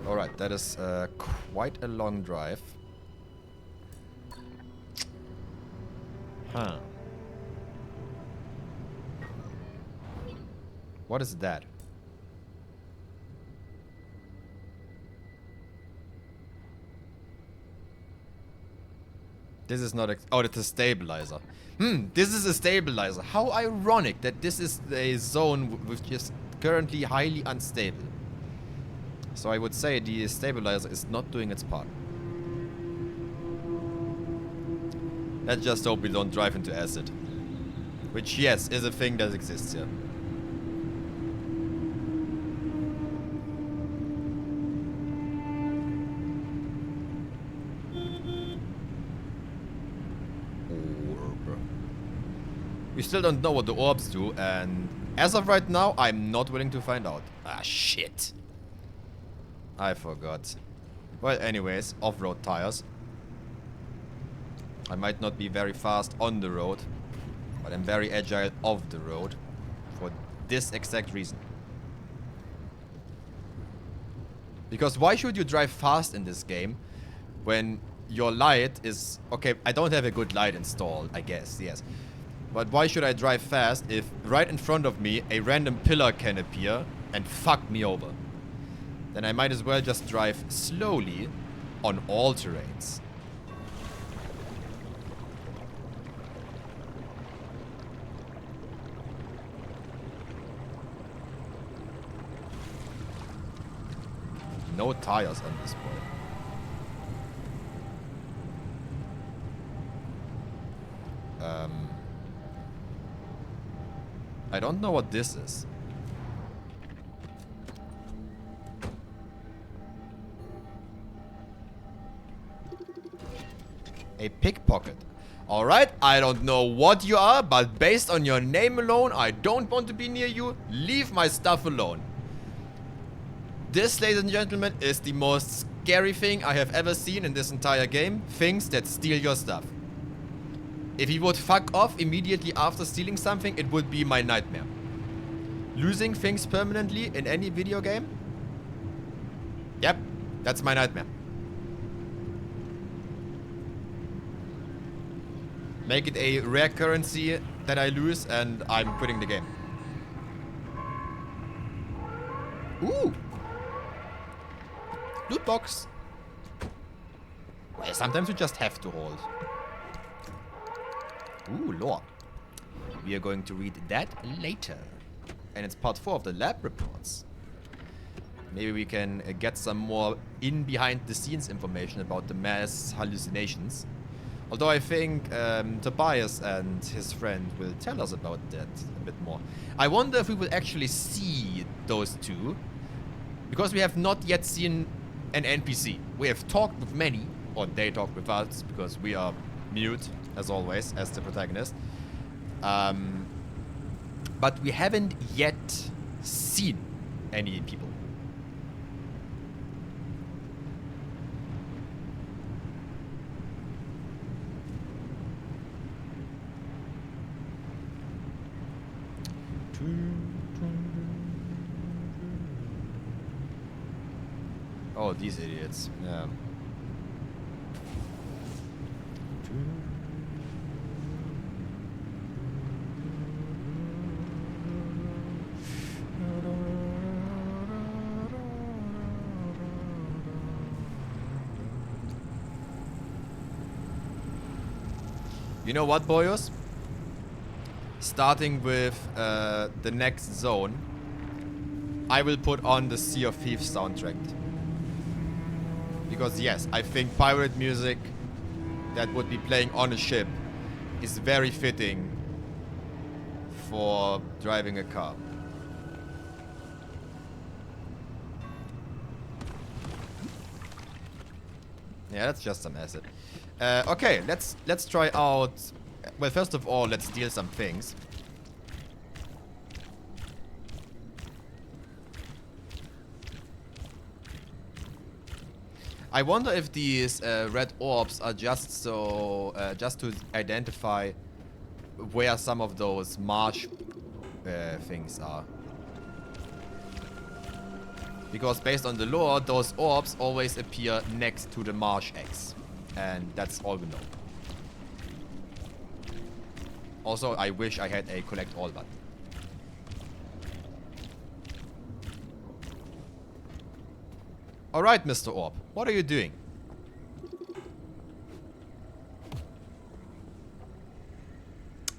Alright, that is quite a long drive. Huh. What is that? This is not oh, it's a stabilizer. This is a stabilizer. How ironic that this is a zone which is currently highly unstable. So I would say the stabilizer is not doing its part. Let's just hope we don't drive into acid. Which, yes, is a thing that exists here. Orb. We still don't know what the orbs do, and as of right now, I'm not willing to find out. Ah, shit. I forgot. Well, anyways, off-road tires. I might not be very fast on the road, but I'm very agile off the road for this exact reason. Because why should you drive fast in this game when your light is... Okay, I don't have a good light installed, I guess, yes. But why should I drive fast if right in front of me a random pillar can appear and fuck me over? Then I might as well just drive slowly on all terrains. No tires on this point. I don't know what this is. A pickpocket. Alright, I don't know what you are, but based on your name alone, I don't want to be near you. Leave my stuff alone. This, ladies and gentlemen, is the most scary thing I have ever seen in this entire game. Things that steal your stuff. If he would fuck off immediately after stealing something, it would be my nightmare. Losing things permanently in any video game? Yep, that's my nightmare. Make it a rare currency that I lose and I'm quitting the game. Ooh! Loot box. Well, sometimes you just have to hold. Ooh, lore. We are going to read that later. And it's part 4 of the lab reports. Maybe we can get some more behind the scenes information about the mass hallucinations. Although I think Tobias and his friend will tell us about that a bit more. I wonder if we will actually see those two. Because we have not yet seen an NPC. We have talked with many, or they talked with us, because we are mute, as always, as the protagonist. But we haven't yet seen any people. Oh, these idiots. Yeah. You know what, boyos? Starting with the next zone, I will put on the Sea of Thieves soundtrack. Because yes, I think pirate music that would be playing on a ship is very fitting for driving a car. Yeah, that's just some acid. Okay, let's try out. Well, first of all, let's steal some things. I wonder if these red orbs are just so just to identify where some of those marsh things are. Because based on the lore, those orbs always appear next to the Marsh X. And that's all we know. Also, I wish I had a collect all button. Alright, Mr. Orb. What are you doing?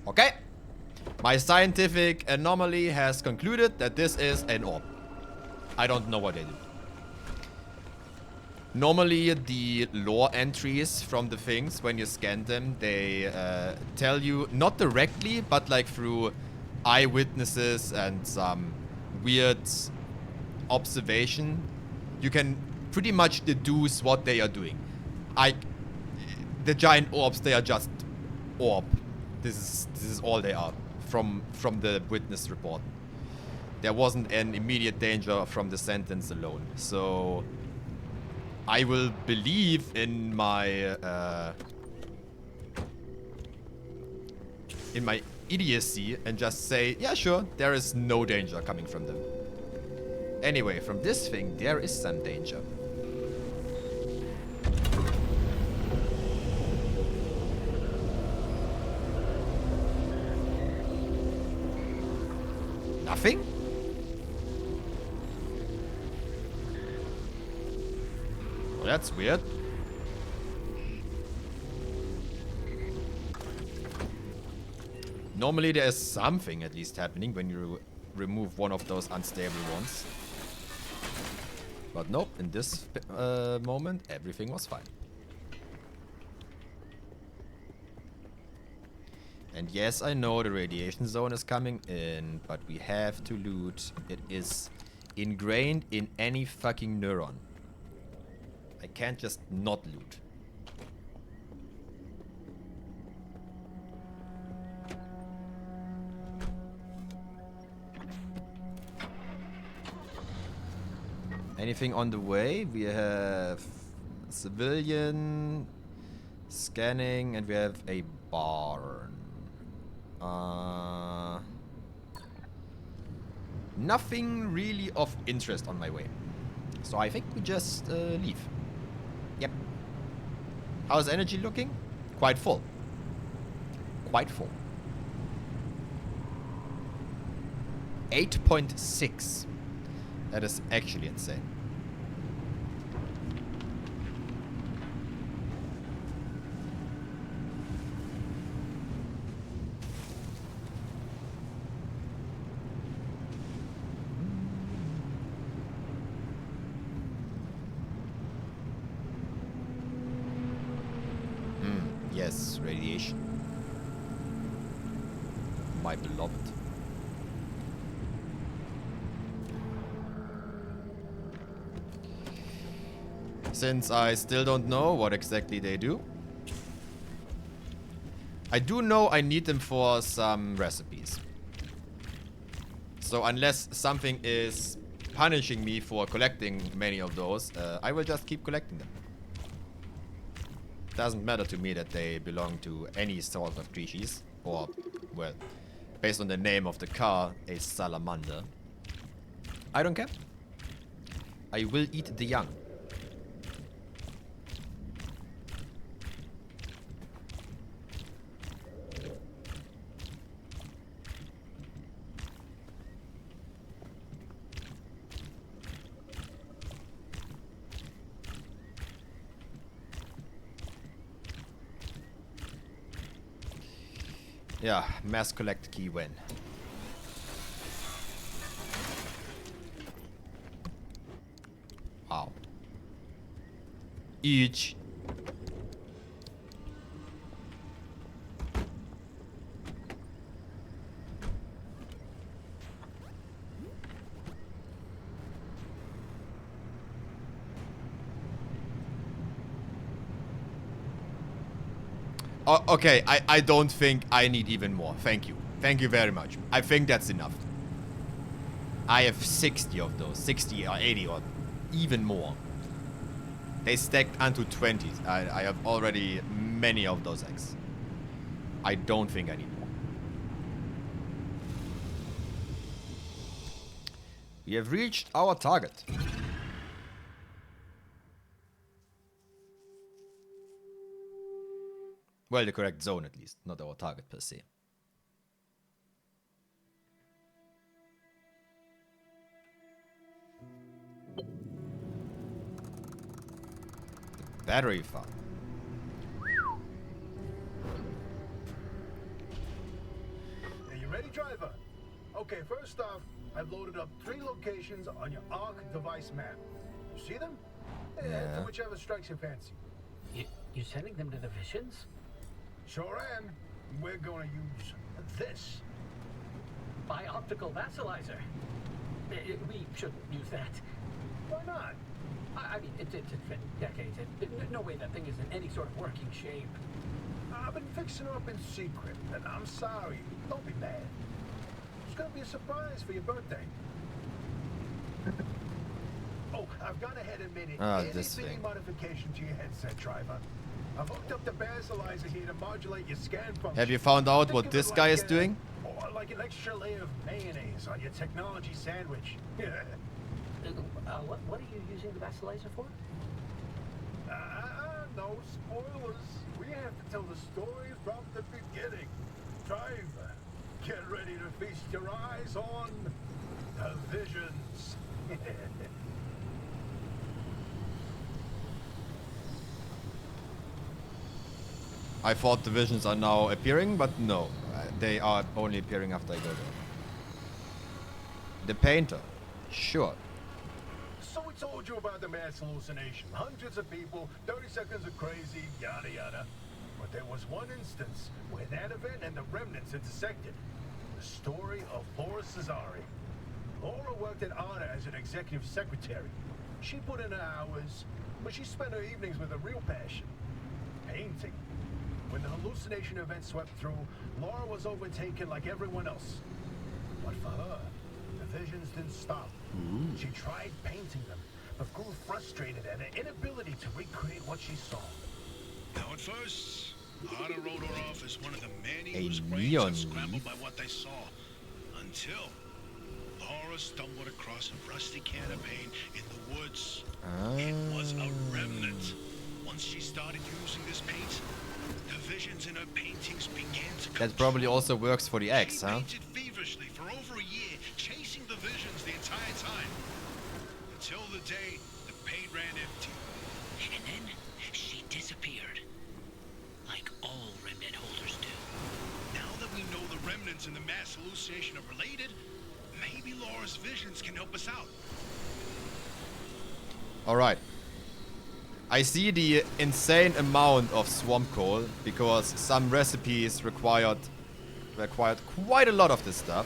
Okay. My scientific anomaly has concluded that this is an orb. I don't know what they do. Normally, the lore entries from the things, when you scan them, they tell you, not directly, but like through eyewitnesses and some weird observation, you can pretty much deduce what they are doing. The giant orbs, they are just orb. This is all they are from the witness report. There wasn't an immediate danger from the sentence alone. So I will believe in my idiocy and just say, yeah, sure, there is no danger coming from them. Anyway, from this thing, there is some danger. Nothing? Well, that's weird. Normally there is something at least happening when you remove one of those unstable ones. But nope, in this moment everything was fine. And yes, I know the radiation zone is coming in, but we have to loot. It is ingrained in any fucking neuron. I can't just not loot. Anything on the way? We have civilian scanning and we have a barn. Nothing really of interest on my way. So I think we just leave. Yep. How's energy looking? Quite full. Quite full. 8.6. That is actually insane. Yes, radiation. My beloved. Since I still don't know what exactly they do, I do know I need them for some recipes. So unless something is punishing me for collecting many of those, I will just keep collecting them. Doesn't matter to me that they belong to any sort of species, or, well, based on the name of the car, a salamander. I don't care. I will eat the young. Yeah, mass collect key when. Wow. Each. Oh, okay, I don't think I need even more. Thank you. Thank you very much. I think that's enough. I have 60 of those. 60 or 80 or even more. They stacked onto 20. I have already many of those eggs. I don't think I need more. We have reached our target. Well, the correct zone at least, not our target per se. The battery farm. Are you ready, driver? Okay, first off, I've loaded up 3 locations on your ARC device map. You see them? Head to whichever strikes your fancy. You sending them to the Visions? Sure am. We're gonna use this. Bioptical vassalizer. We shouldn't use that. Why not? I mean, it's been decades. No way that thing is in any sort of working shape. I've been fixing her up in secret, and I'm sorry. Don't be mad. It's gonna be a surprise for your birthday. Oh, I've gone ahead and made it this itty-bitty thing. modification to your headset, driver. I've hooked up the basalizer here to modulate your scan function. Have you found out what Think of this it guy like is doing? Or like an extra layer of mayonnaise on your technology sandwich. What are you using the vassalizer for? No spoilers. We have to tell the story from the beginning. Driver, get ready to feast your eyes on the Visions. I thought the visions are now appearing, but no. They are only appearing after I go there. The painter. Sure. So we told you about the mass hallucination. Hundreds of people, 30 seconds of crazy, yada yada. But there was one instance where that event and the remnants intersected. The story of Laura Cesari. Laura worked at ARDA as an executive secretary. She put in her hours, but she spent her evenings with a real passion. Painting. When the hallucination event swept through, Laura was overtaken like everyone else. But for her, the visions didn't stop. She tried painting them, but grew frustrated at her inability to recreate what she saw. Now at first, Arda wrote her off as one of the many A whose neon brains had scrambled leaf? by what they saw. Until Laura stumbled across a rusty can of paint in the woods. It was a remnant. Once she started using this paint, the visions in her paintings began to come That probably true. also works for the X, She huh? painted feverishly for over a year, chasing the visions the entire time. Until the day the paint ran empty. And then she disappeared. Like all remnant holders do. Now that we know the remnants and the mass hallucination are related, maybe Laura's visions can help us out. Alright. I see the insane amount of swamp coal because some recipes required quite a lot of this stuff.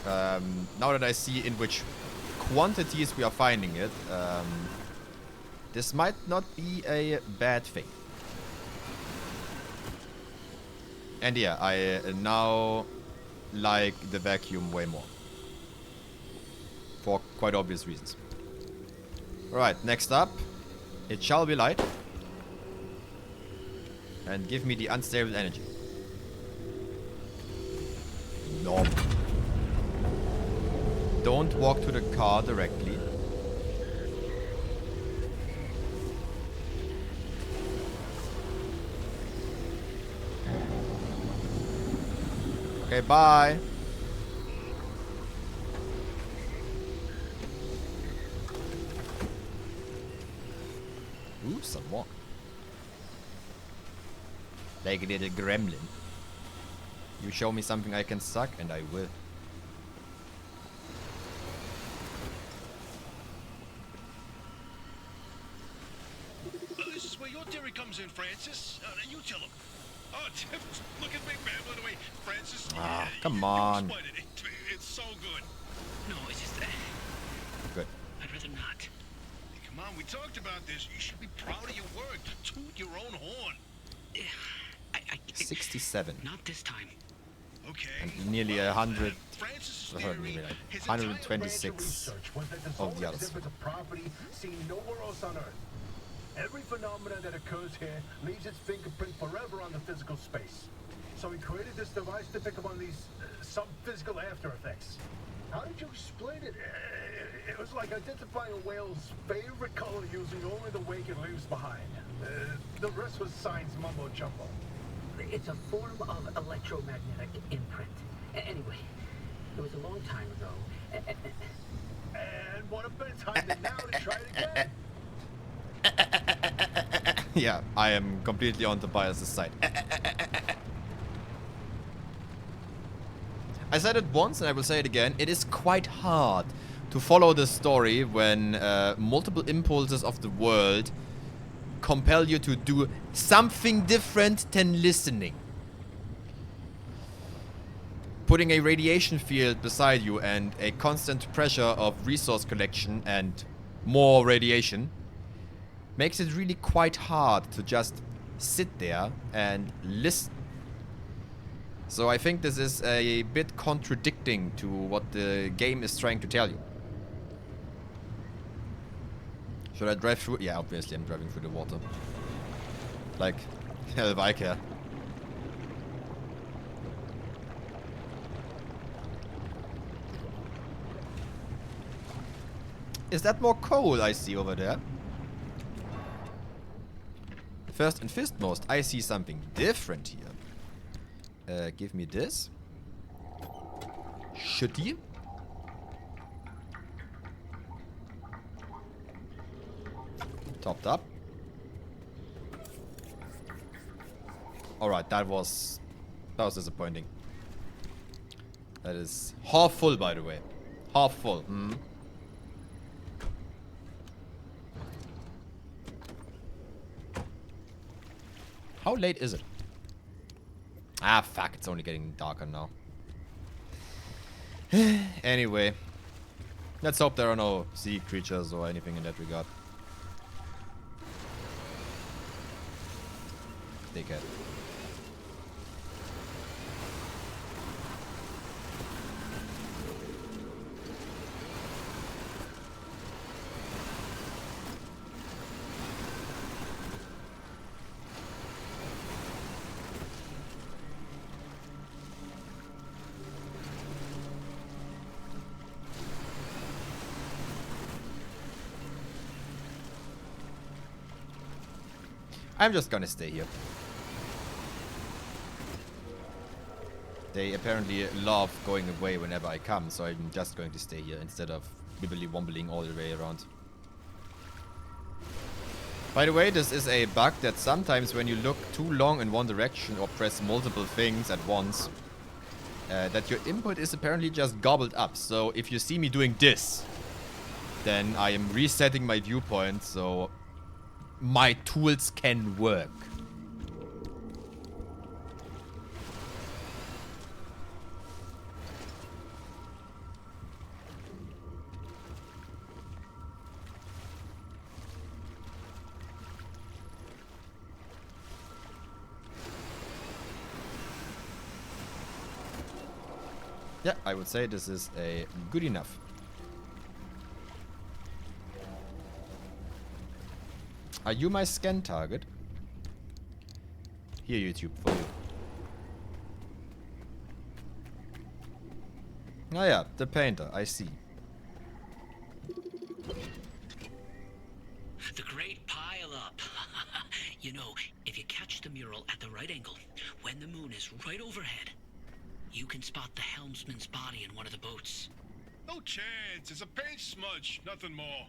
Now that I see in which quantities we are finding it, this might not be a bad thing. And yeah, I now like the vacuum way more. For quite obvious reasons. Alright, next up. It shall be light. And give me the unstable energy. No. Don't walk to the car directly. Okay, bye. Ooh, some more. Like a little gremlin. You show me something I can suck, and I will. This is where your theory comes in, Francis. You tell him. Oh, look at me, man. By the way, Francis. Ah, yeah, come you on. explained it. It's so good. No, it's just Good. I'd rather not. Hey, come on, we talked about this. You should be proud of your work. Toot your own horn. I 67. Not this time. Okay. And nearly 100. Francis' I heard theory, maybe like his entire 126 Research was that the of zone the others. exhibits a property seen nowhere else on Earth. Every phenomenon that occurs here leaves its fingerprint forever on the physical space. So he created this device to pick up on these some physical after effects. How did you explain it? It was like identifying a whale's favorite color using only the wake it leaves behind. The rest was science mumbo jumbo. It's a form of electromagnetic imprint. Anyway, it was a long time ago. And what a better time than now to try it again. Yeah, I am completely on Tobias' side. I said it once and I will say it again. It is quite hard to follow the story when multiple impulses of the world compel you to do something different than listening. Putting a radiation field beside you and a constant pressure of resource collection and more radiation makes it really quite hard to just sit there and listen. So I think this is a bit contradicting to what the game is trying to tell you. Should I drive through? Yeah, obviously I'm driving through the water. Like, hell if I care. Is that more coal I see over there? First and foremost, I see something different here. Give me this. Shitty. Topped up. Alright, that was disappointing. That is half full, by the way. Half full. How late is it? Ah, fuck. It's only getting darker now. Anyway. Let's hope there are no sea creatures or anything in that regard. Dickhead. I'm just gonna stay here. They apparently love going away whenever I come, so I'm just going to stay here instead of wibbly-wobbling all the way around. By the way, this is a bug that sometimes when you look too long in one direction or press multiple things at once, that your input is apparently just gobbled up. So if you see me doing this, then I am resetting my viewpoint so my tools can work. Yeah, I would say this is a good enough. Are you my scan target? Here, YouTube, for you. Oh yeah, the painter, I see. The great pile up. You know, if you catch the mural at the right angle, when the moon is right overhead, you can spot the helmsman's body in one of the boats. No chance. It's a paint smudge. Nothing more.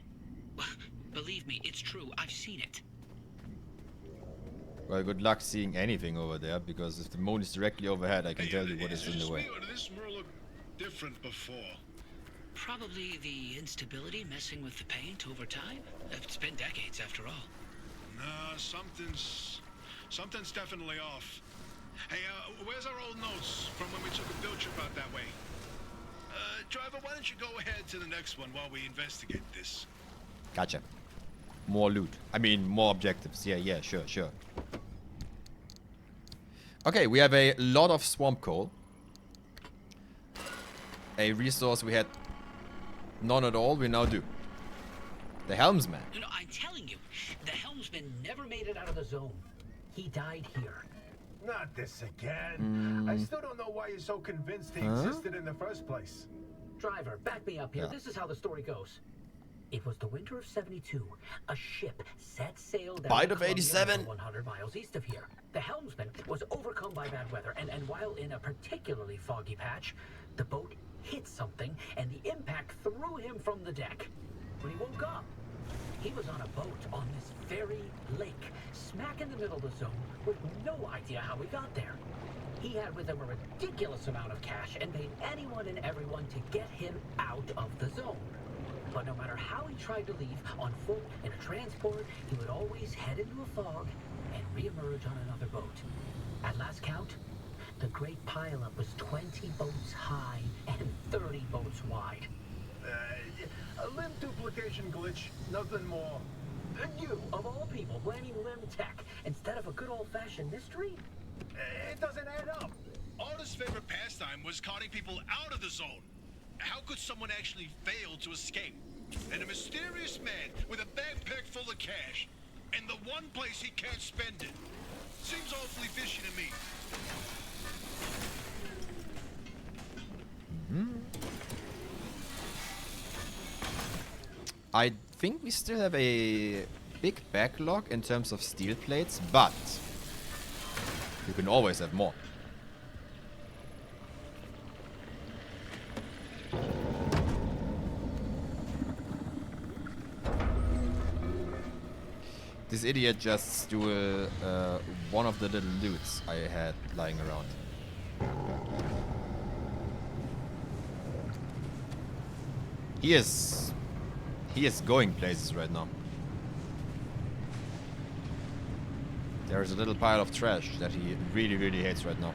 Believe me, it's true. I've seen it. Well, good luck seeing anything over there, because if the moon is directly overhead, I can tell you what is in the way. Did this mural look different before? Probably the instability messing with the paint over time. It's been decades after all. Nah, something's definitely off. Hey, where's our old notes from when we took a field trip out that way? Driver, why don't you go ahead to the next one while we investigate this? Gotcha. More loot. I mean, more objectives. Yeah, sure. Okay, we have a lot of swamp coal. A resource we had none at all, we now do. The helmsman. No, I'm telling you, the helmsman Never made it out of the zone. He died here. Not this again. I still don't know why you're so convinced he existed in the first place. driver, back me up here. Yeah. This is how the story goes. It was the winter of '72. A ship set sail down Bite the of Columbia 87. River 100 miles east of here. The helmsman was overcome by bad weather, and while in a particularly foggy patch, the boat hit something, and the impact threw him from the deck. When he woke up, he was on a boat on this very lake, smack in the middle of the zone, with no idea how he got there. He had with him a ridiculous amount of cash and paid anyone and everyone to get him out of the zone. But no matter how he tried to leave, on foot, in a transport, he would always head into a fog and reemerge on another boat. At last count, the great pileup was 20 boats high and 30 boats wide. A limb duplication glitch, nothing more. And you, of all people, blaming Lim Tech instead of a good old-fashioned mystery? It doesn't add up. Artist's favorite pastime was carting people out of the zone. How could someone actually fail to escape? And a mysterious man with a backpack full of cash, and the one place he can't spend it. Seems awfully fishy to me. I think we still have a big backlog in terms of steel plates, but you can always have more. This idiot just stole one of the little loots I had lying around. He is going places right now. There's a little pile of trash that he really, really hates right now.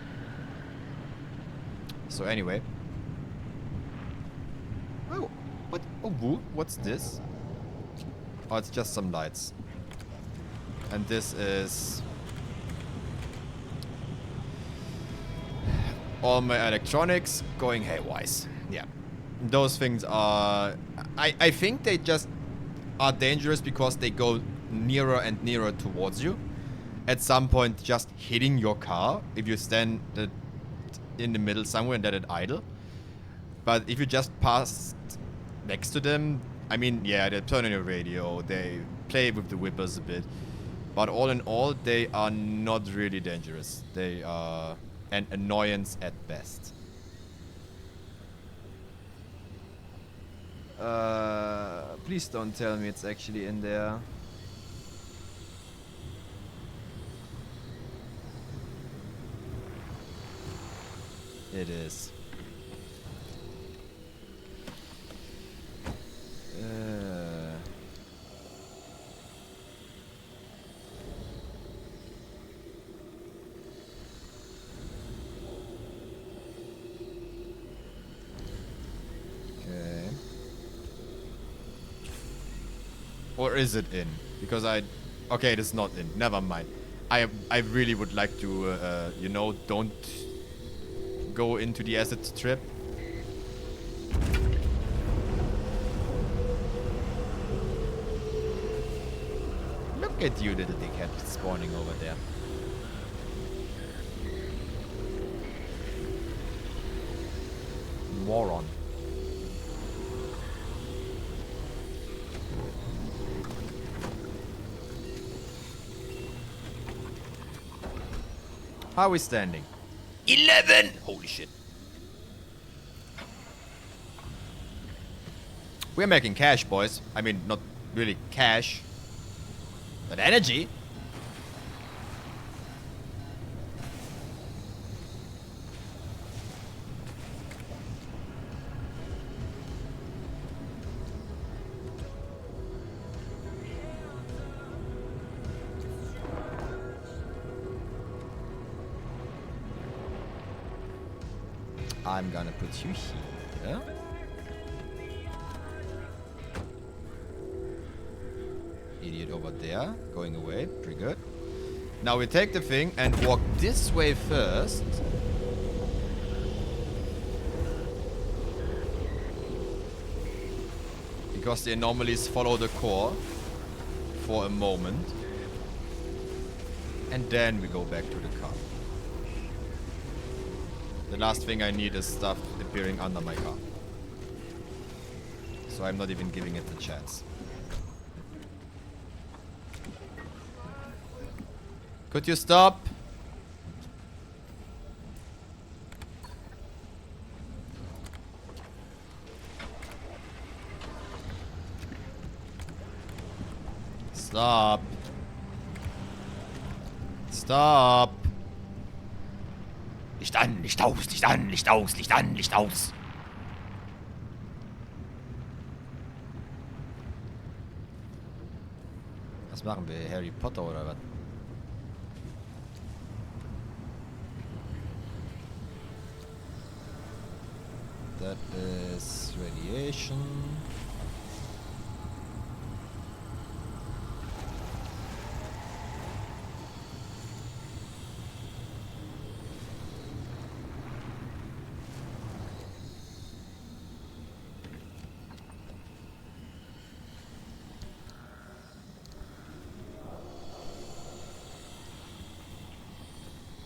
So anyway. Oh, what? Oh, what's this? Oh, it's just some lights. And this is all my electronics going haywire. Yeah. Those things are... I think they just are dangerous because they go nearer and nearer towards you. At some point, just hitting your car if you stand in the middle somewhere and let it idle. But if you just pass next to them, I mean, yeah, they turn on your radio, they play with the whippers a bit. But all in all, they are not really dangerous. They are an annoyance at best. Please don't tell me it's actually in there. It is. Okay. Or is it in? Because okay, it is not in. Never mind. I really would like to, you know, don't go into the acid trip. Look at you, little dickhead, spawning over there. Moron. How are we standing? 11! Holy shit. We're making cash, boys. I mean, not really cash, but energy. I'm gonna put you here. Idiot over there, going away, pretty good. Now we take the thing and walk this way first. Because the anomalies follow the core for a moment. And then we go back to the car. The last thing I need is stuff appearing under my car. So I'm not even giving it the chance. Could you stop? Stop. Stop. Licht an, Licht aus, Licht an, Licht aus, Licht an, Licht aus. Was machen wir? Harry Potter oder was? That is radiation.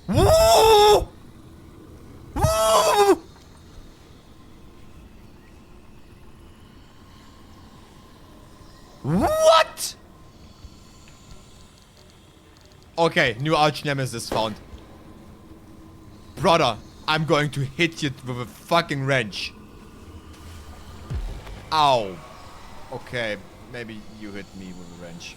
Woo! Woo! What? Okay, new arch nemesis found. Brother, I'm going to hit you with a fucking wrench. Ow. Okay, maybe you hit me with a wrench.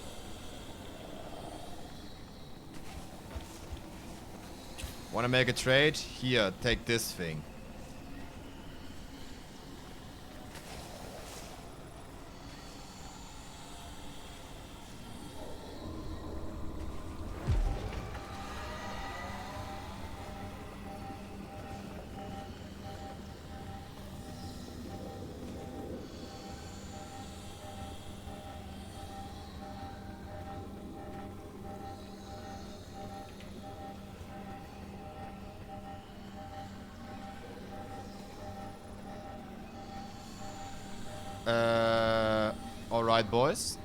Wanna make a trade? Here, take this thing. Alright, boys.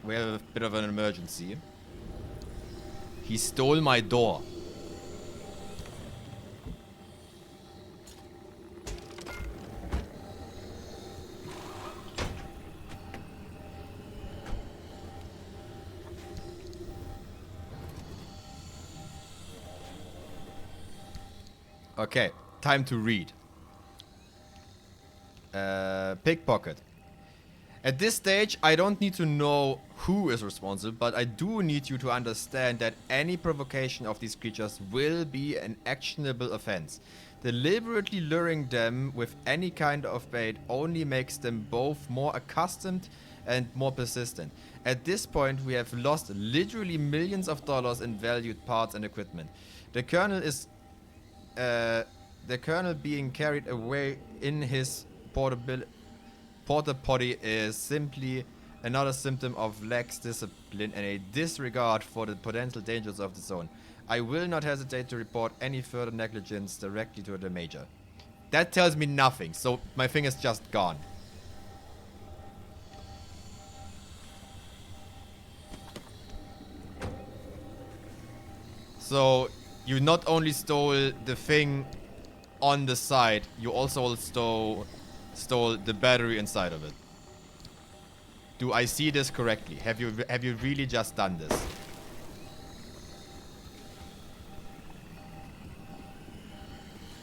We have a bit of an emergency. He stole my door. Okay, time to read. Pickpocket. At this stage, I don't need to know who is responsible, but I do need you to understand that any provocation of these creatures will be an actionable offense. Deliberately luring them with any kind of bait only makes them both more accustomed and more persistent. At this point, we have lost literally millions of dollars in valued parts and equipment. The Colonel being carried away in his porta potty is simply another symptom of lax discipline and a disregard for the potential dangers of the zone. I will not hesitate to report any further negligence directly to the Major. That tells me nothing, so my thing is just gone. So, you not only stole the thing on the side, you also stole the battery inside of it. Do I see this correctly? Have you really just done this?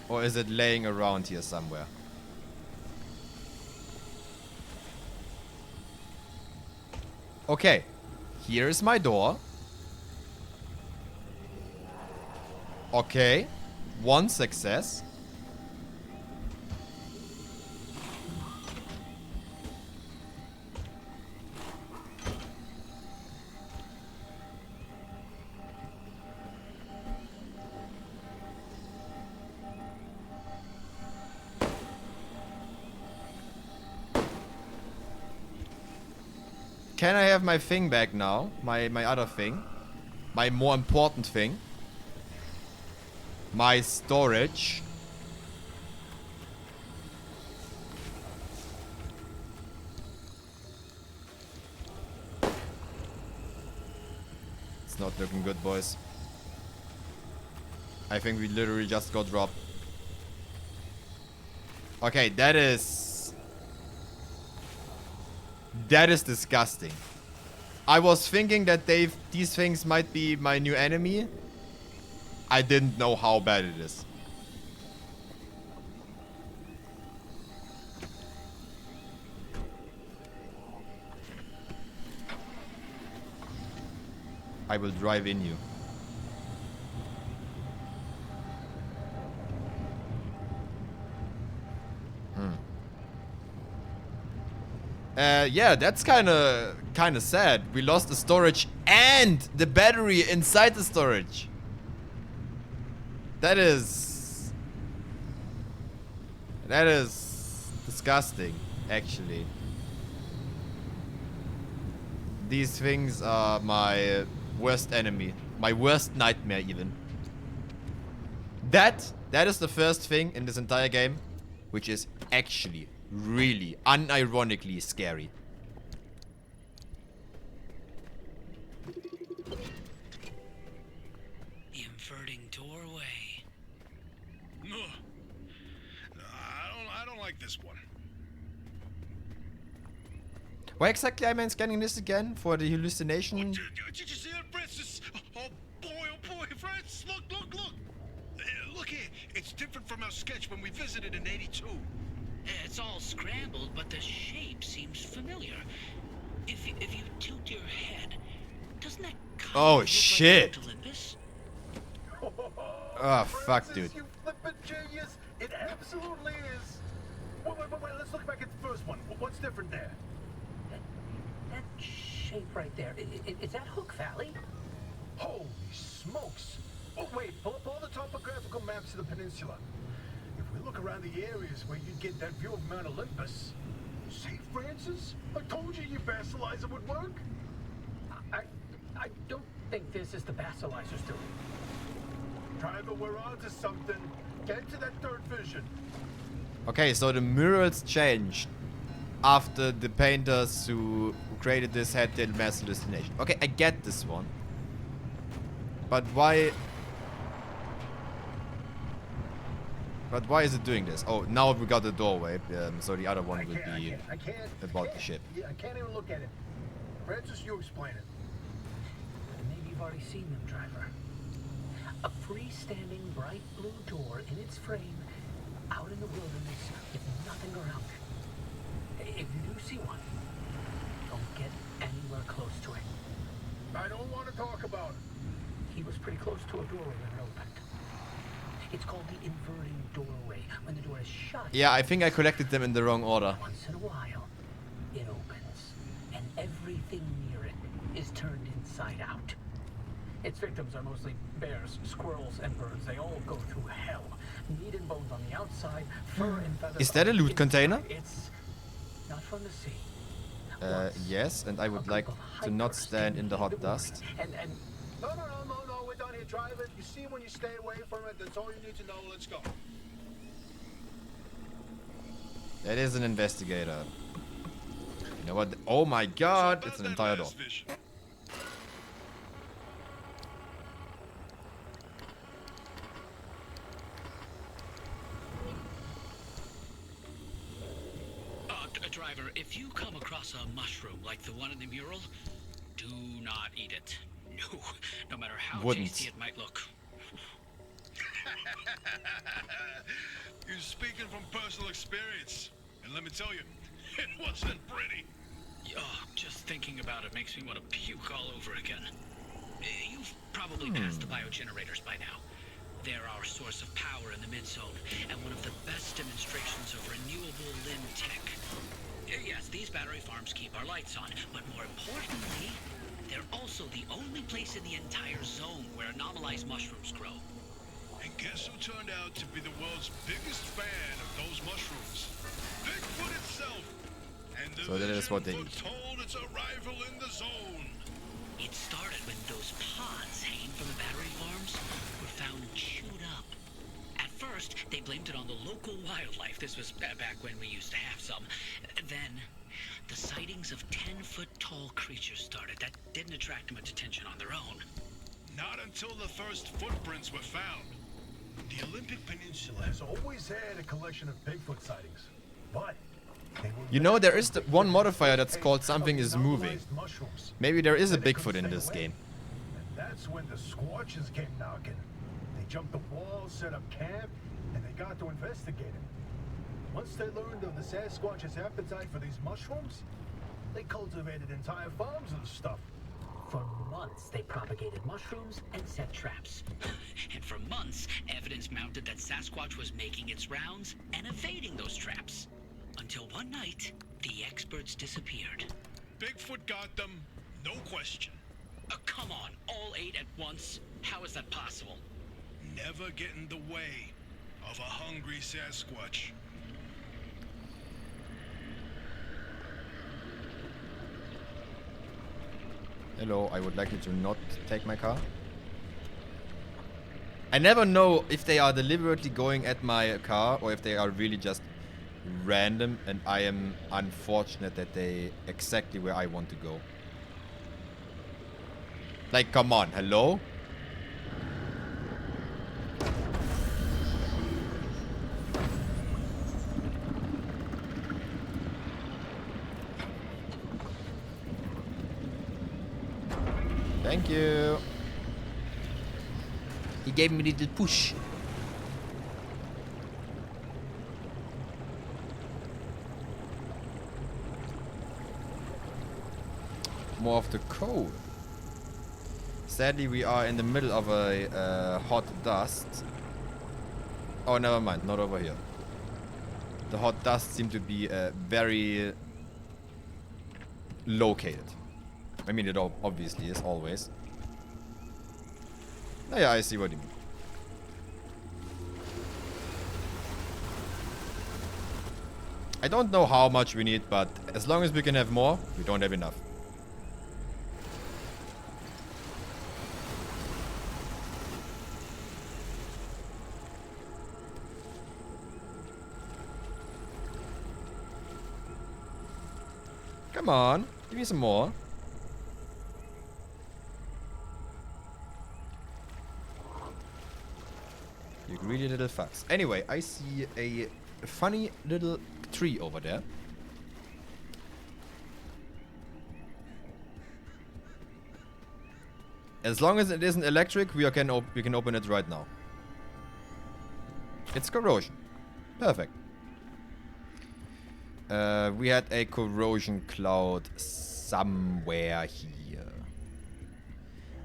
Or is it laying around here somewhere? Okay, here is my door. Okay, one success. Can I have my thing back now? My other thing? My more important thing? My storage? It's not looking good, boys. I think we literally just got dropped. Okay, that is disgusting. I was thinking that these things might be my new enemy. I didn't know how bad it is. I will drive in you. Yeah, that's kind of sad. We lost the storage and the battery inside the storage. That is disgusting, actually. These things are my worst enemy, my worst nightmare even. That is the first thing in this entire game, which is actually really unironically scary. The inverting doorway. No, I don't like this one. Why exactly am I scanning this again? For the hallucination? Did you see that, Francis? Oh boy, Francis! Look! Look here. It's different from our sketch when we visited in '82. It's all scrambled, but the shape seems familiar. If you tilt your head, doesn't that kind Oh, of look shit. like Mount Olympus? Oh, fuck, Francis, dude. You flippin' genius! It absolutely is. Wait, let's look back at the first one. What's different there? That shape right there, is that Hook Valley? Holy smokes! Oh, wait, pull up all the topographical maps of the peninsula. If we look around the areas where you'd get that view of Mount Olympus. See, Francis? I told you your basilizer would work. I don't think this is the Basilisers doing. Driver, we're on to something. Get to that third vision. Okay, so the murals changed after the painters who created this had their mass hallucination. Okay, I get this one. But why... But why is it doing this? Oh, now we got the doorway, so the other one will be about the ship. Yeah, I can't even look at it. Francis, you explain it. Maybe you've already seen them, driver. A freestanding bright blue door in its frame, out in the wilderness with nothing around it. If you do see one, don't get anywhere close to it. I don't want to talk about it. He was pretty close to a doorway when it opened. It's called the inverting doorway. When the door is shut, Yeah, I think I collected them in the wrong order. once in a while, it opens, and everything near it is turned inside out. Its victims are mostly bears, squirrels, and birds. They all go through hell. Meat and bones on the outside, fur and feathers. Is that a on the loot container? inside. It's not fun to see. Yes, and I would like to not stand in the hot dust. And No, we're done here, driver. You see when you stay away from it, that's all you need to know. Let's go. That is an investigator. You know what? Oh my god, it's an entire door. Driver, if you come across a mushroom like the one in the mural, do not eat it. No, no matter how tasty it might look. You're speaking from personal experience. And let me tell you, it wasn't pretty. Oh, just thinking about it makes me want to puke all over again. You've probably passed the biogenerators by now. They're our source of power in the mid-zone, and one of the best demonstrations of renewable limb tech. Yes, these battery farms keep our lights on, but more importantly, they're also the only place in the entire zone where anomalized mushrooms grow. And guess who turned out to be the world's biggest fan of those mushrooms? Bigfoot itself! And the So that is what they eat. told its arrival in the zone. It started when those pods hanging from the battery farms were found chewed up. At first, they blamed it on the local wildlife. This was back when we used to have some. Then, the sightings of 10-foot-tall creatures started. That didn't attract much attention on their own. Not until the first footprints were found. The Olympic Peninsula has always had a collection of Bigfoot sightings, but they were You know, there is limited one to modifier that's taste called of something these is moving. novelized mushrooms. Maybe there is a Then they Bigfoot couldn't in stay this away. game. And that's when the Squatches came knocking. They jumped the wall, set up camp, and they got to investigate it. Once they learned of the Sasquatch's appetite for these mushrooms, they cultivated entire farms of the stuff. For months, they propagated mushrooms and set traps. And for months, evidence mounted that Sasquatch was making its rounds and evading those traps. Until one night, the experts disappeared. Bigfoot got them, no question. Come on, all 8 at once? How is that possible? Never get in the way of a hungry Sasquatch. Hello, I would like you to not take my car. I never know if they are deliberately going at my car or if they are really just random, and I am unfortunate that they exactly where I want to go. Like, come on, hello? Thank you. He gave me a little push. More of the coal. Sadly, we are in the middle of a hot dust. Oh, never mind. Not over here. The hot dust seemed to be very located. I mean, it obviously is always. Oh, yeah, I see what you mean. I don't know how much we need, but as long as we can have more, we don't have enough. Come on, give me some more. You greedy little fucks. Anyway, I see a funny little tree over there. As long as it isn't electric, we can open it right now. It's corrosion. Perfect. We had a corrosion cloud somewhere here.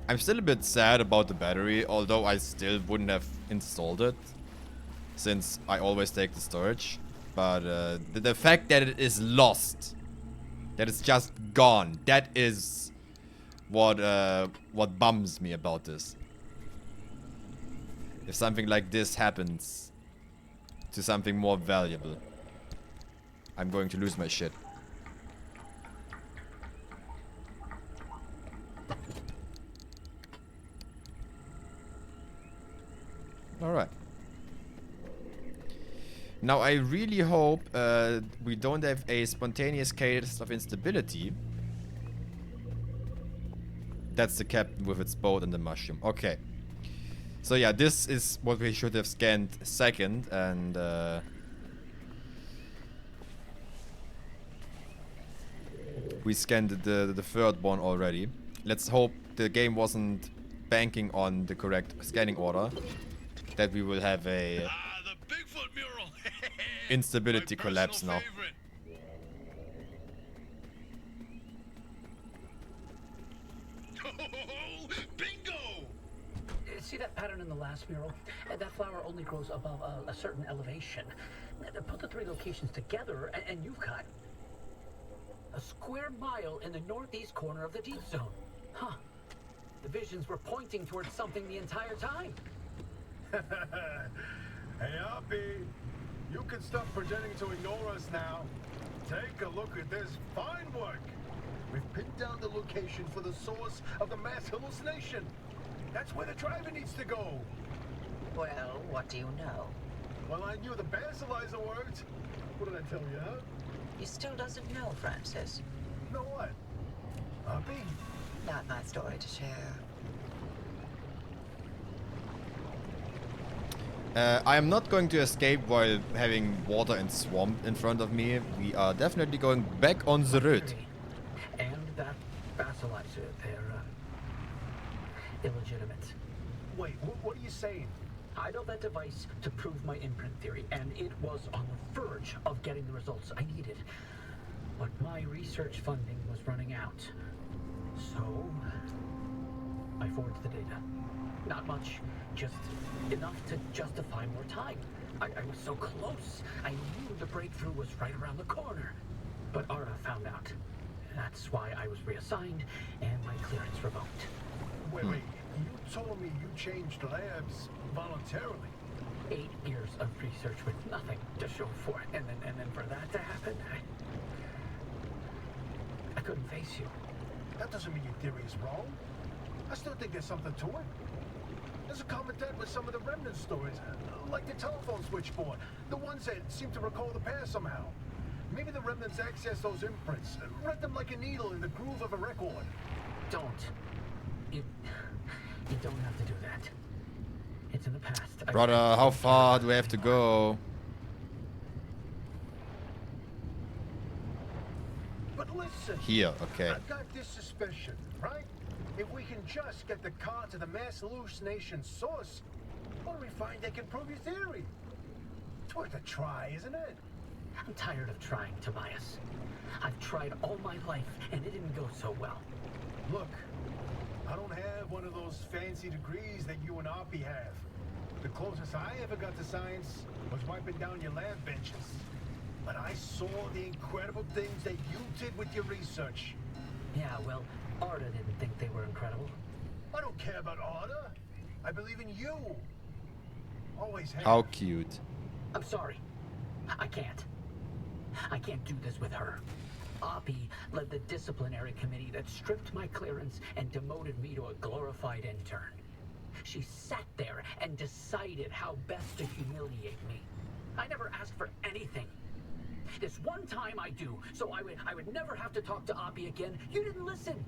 I'm still a bit sad about the battery, although I still wouldn't have installed it, since I always take the storage. But the fact that it is lost, that it's just gone, that is what bums me about this. If something like this happens to something more valuable, I'm going to lose my shit. Alright. Now I really hope we don't have a spontaneous case of instability. That's the captain with its boat and the mushroom. Okay. So yeah, this is what we should have scanned second, and we scanned the third one already. Let's hope the game wasn't banking on the correct scanning order, that we will have a The Bigfoot mural. instability My collapse now. personal favorite. Oh, bingo! See that pattern in the last mural? That flower only grows above a certain elevation. Put the 3 locations together, and you've got a square mile in the northeast corner of the deep zone. Huh. The visions were pointing towards something the entire time. Hey, Hoppy, you can stop pretending to ignore us now. Take a look at this fine work. We've pinned down the location for the source of the mass hallucination. That's where the driver needs to go. Well, what do you know? Well, I knew the basilizer worked. What did I tell you, huh? He still doesn't know, Francis. Know what? Hoppy? Not my story to share. I am not going to escape while having water and swamp in front of me. We are definitely going back on the road. And that vassalizer, they're illegitimate. Wait, what are you saying? I built that device to prove my imprint theory, and it was on the verge of getting the results I needed. But my research funding was running out. So, I forged the data. Not much, just enough to justify more time. I was so close. I knew the breakthrough was right around the corner. But Arda found out. That's why I was reassigned and my clearance revoked. Wait, you told me you changed labs voluntarily. 8 years of research with nothing to show for it, and then for that to happen, I couldn't face you. That doesn't mean your theory is wrong. I still think there's something to it. There's a common thread with some of the remnant stories, like the telephone switchboard, the ones that seem to recall the past somehow. Maybe the remnants access those imprints, read them like a needle in the groove of a record. Don't. You don't have to do that. It's in the past. Brother, how far do we have to go? But listen. Here, okay. I've got this suspicion, right? If we can just get the car to the mass hallucination source, what do we find that can prove your theory? It's worth a try, isn't it? I'm tired of trying, Tobias. I've tried all my life, and it didn't go so well. Look, I don't have one of those fancy degrees that you and Oppie have. The closest I ever got to science was wiping down your lab benches. But I saw the incredible things that you did with your research. Yeah, well, Arda didn't think they were incredible. I don't care about Arda. I believe in you. Always have. How cute. I'm sorry. I can't. I can't do this with her. Oppie led the disciplinary committee that stripped my clearance and demoted me to a glorified intern. She sat there and decided how best to humiliate me. I never asked for anything. This one time I do, so I would never have to talk to Oppie again. You didn't listen.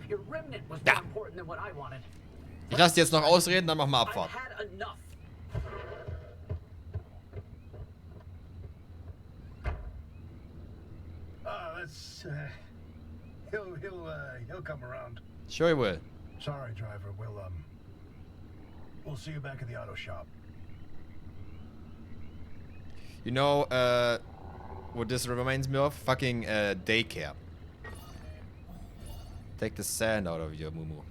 Your remnant was more important than what I wanted. Ich lasse dich jetzt noch ausreden, dann machen wir I've Abfahrt. had enough. Let's, he'll come around. Sure he will. Sorry, driver. We'll see you back at the auto shop. You know, what this reminds me of? Fucking daycare. Take the sand out of your mumu.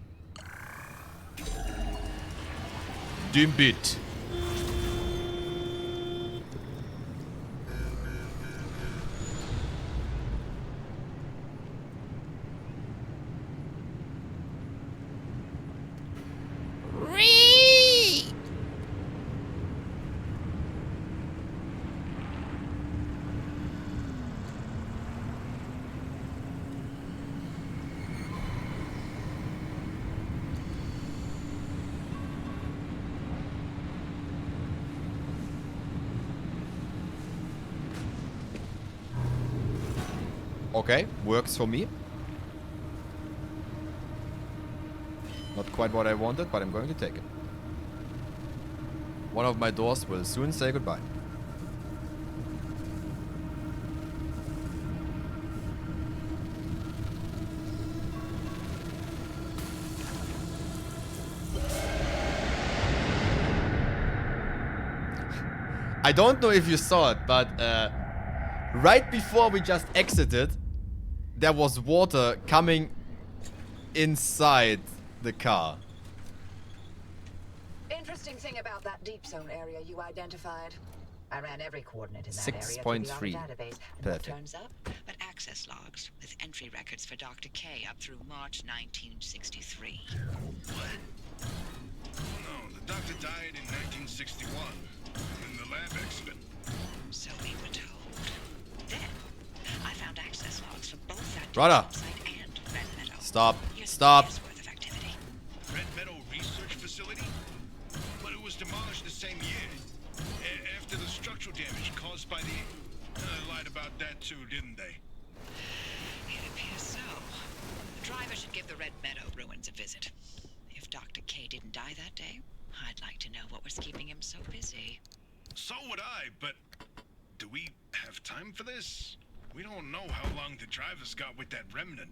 Dump it. Okay, works for me. Not quite what I wanted, but I'm going to take it. One of my doors will soon say goodbye. I don't know if you saw it, but right before we just exited, there was water coming inside the car. Interesting thing about that deep zone area you identified. I ran every coordinate in that area through the 6.3. database. And what Perfect. turns up? But access logs with entry records for Dr. K up through March 1963. What? No, the doctor died in 1961 in the lab accident. So we were told. Then, I found access logs for both that Brother. site and Red Meadow. Stop. Here's Stop. a year's worth of activity. Red Meadow Research Facility? But it was demolished the same year. After the structural damage caused by the... lied about that too, didn't they? It appears so. The driver should give the Red Meadow ruins a visit. If Dr. K didn't die that day, I'd like to know what was keeping him so busy. So would I, but do we have time for this? We don't know how long the driver's got with that remnant.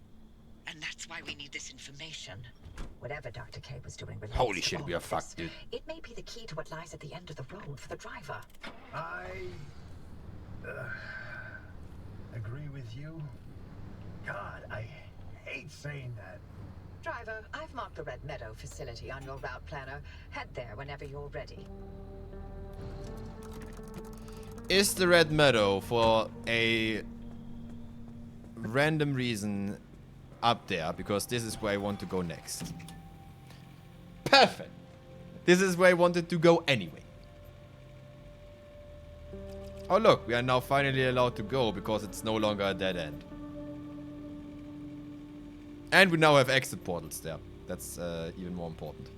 And that's why we need this information. Whatever Dr. K was doing relates Holy to shit, all we are of this. fucked, dude. It may be the key to what lies at the end of the road for the driver. I agree with you. God, I hate saying that. Driver, I've marked the Red Meadow facility on your route planner. Head there whenever you're ready. Is the Red Meadow, for a random reason, up there? Because this is where I want to go next. Perfect! This is where I wanted to go anyway. Oh look, we are now finally allowed to go because it's no longer a dead end. And we now have exit portals there. That's even more important.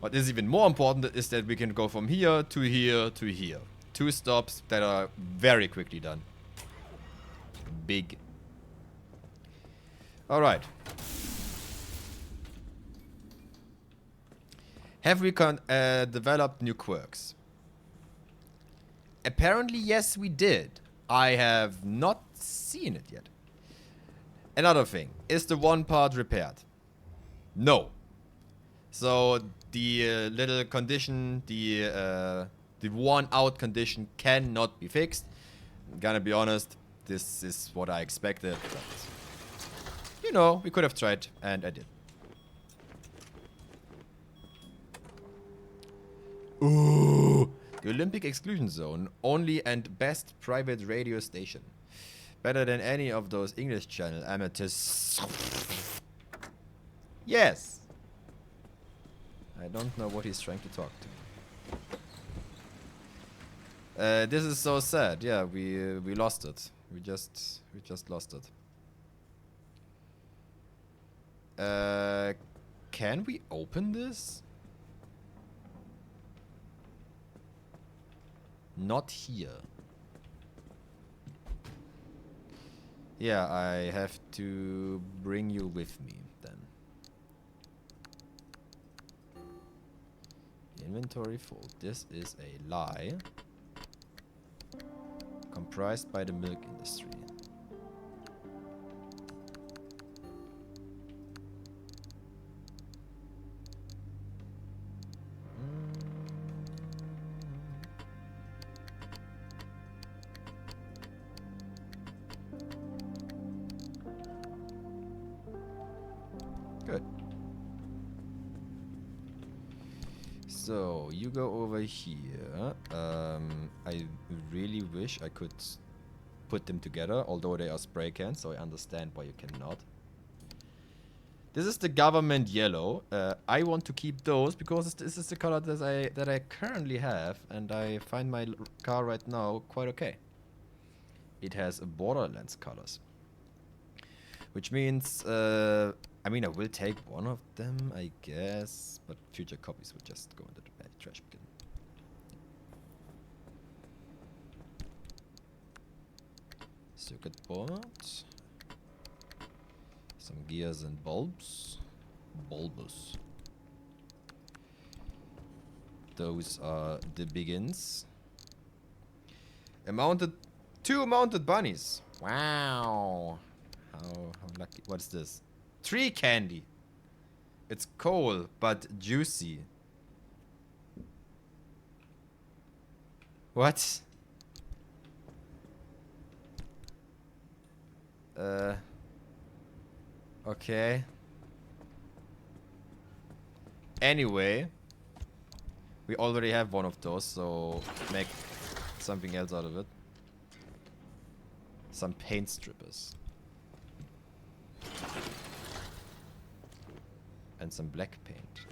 What is even more important is that we can go from here to here to here. 2 stops that are very quickly done. Big. Alright. Have we developed new quirks? Apparently, yes, we did. I have not seen it yet. Another thing. Is the one part repaired? No. So, the little condition, the worn out condition cannot be fixed. I'm gonna be honest, this is what I expected. But, you know, we could have tried, and I did. Ooh, the Olympic Exclusion Zone, only and best private radio station. Better than any of those English channel amateurs. Yes. I don't know what he's trying to talk to. This is so sad. Yeah, we lost it. We just lost it. Can we open this? Not here. Yeah, I have to bring you with me then. Inventory full. This is a lie. Comprised by the milk industry. Good. So, you go over here. I really wish I could put them together, although they are spray cans, so I understand why you cannot. This is the government yellow. I want to keep those because this is the color that I currently have, and I find my car right now quite okay. It has a Borderlands colors, which means I mean I will take one of them, I guess, but future copies will just go into the trash bin. Circuit board. Some gears and bulbs. Bulbous. Those are the biggins. Two mounted bunnies. Wow. How lucky. What's this? Tree candy. It's coal, but juicy. What? Okay. Anyway, we already have one of those, so make something else out of it. Some paint strippers. And some black paint.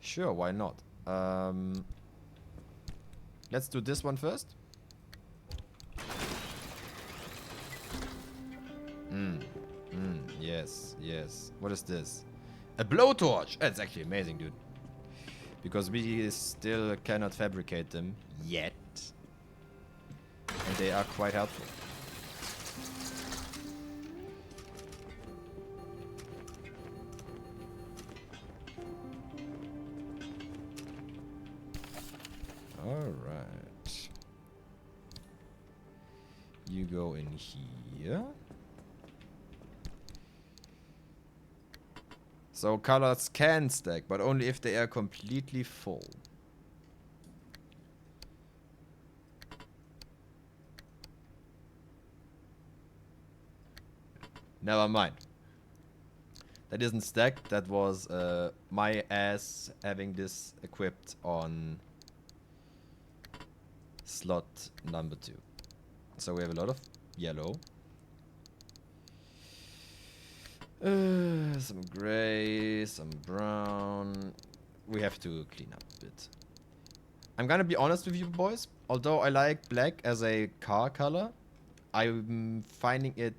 Sure, why not? Let's do this one first. Yes, yes. What is this? A blowtorch! That's actually amazing, dude. Because we still cannot fabricate them yet. And they are quite helpful. Alright. You go in here. So colors can stack, but only if they are completely full. Never mind. That isn't stacked. That was my ass having this equipped on slot number 2. So we have a lot of yellow. Some gray, some brown. We have to clean up a bit. I'm gonna be honest with you boys. Although I like black as a car color, I'm finding it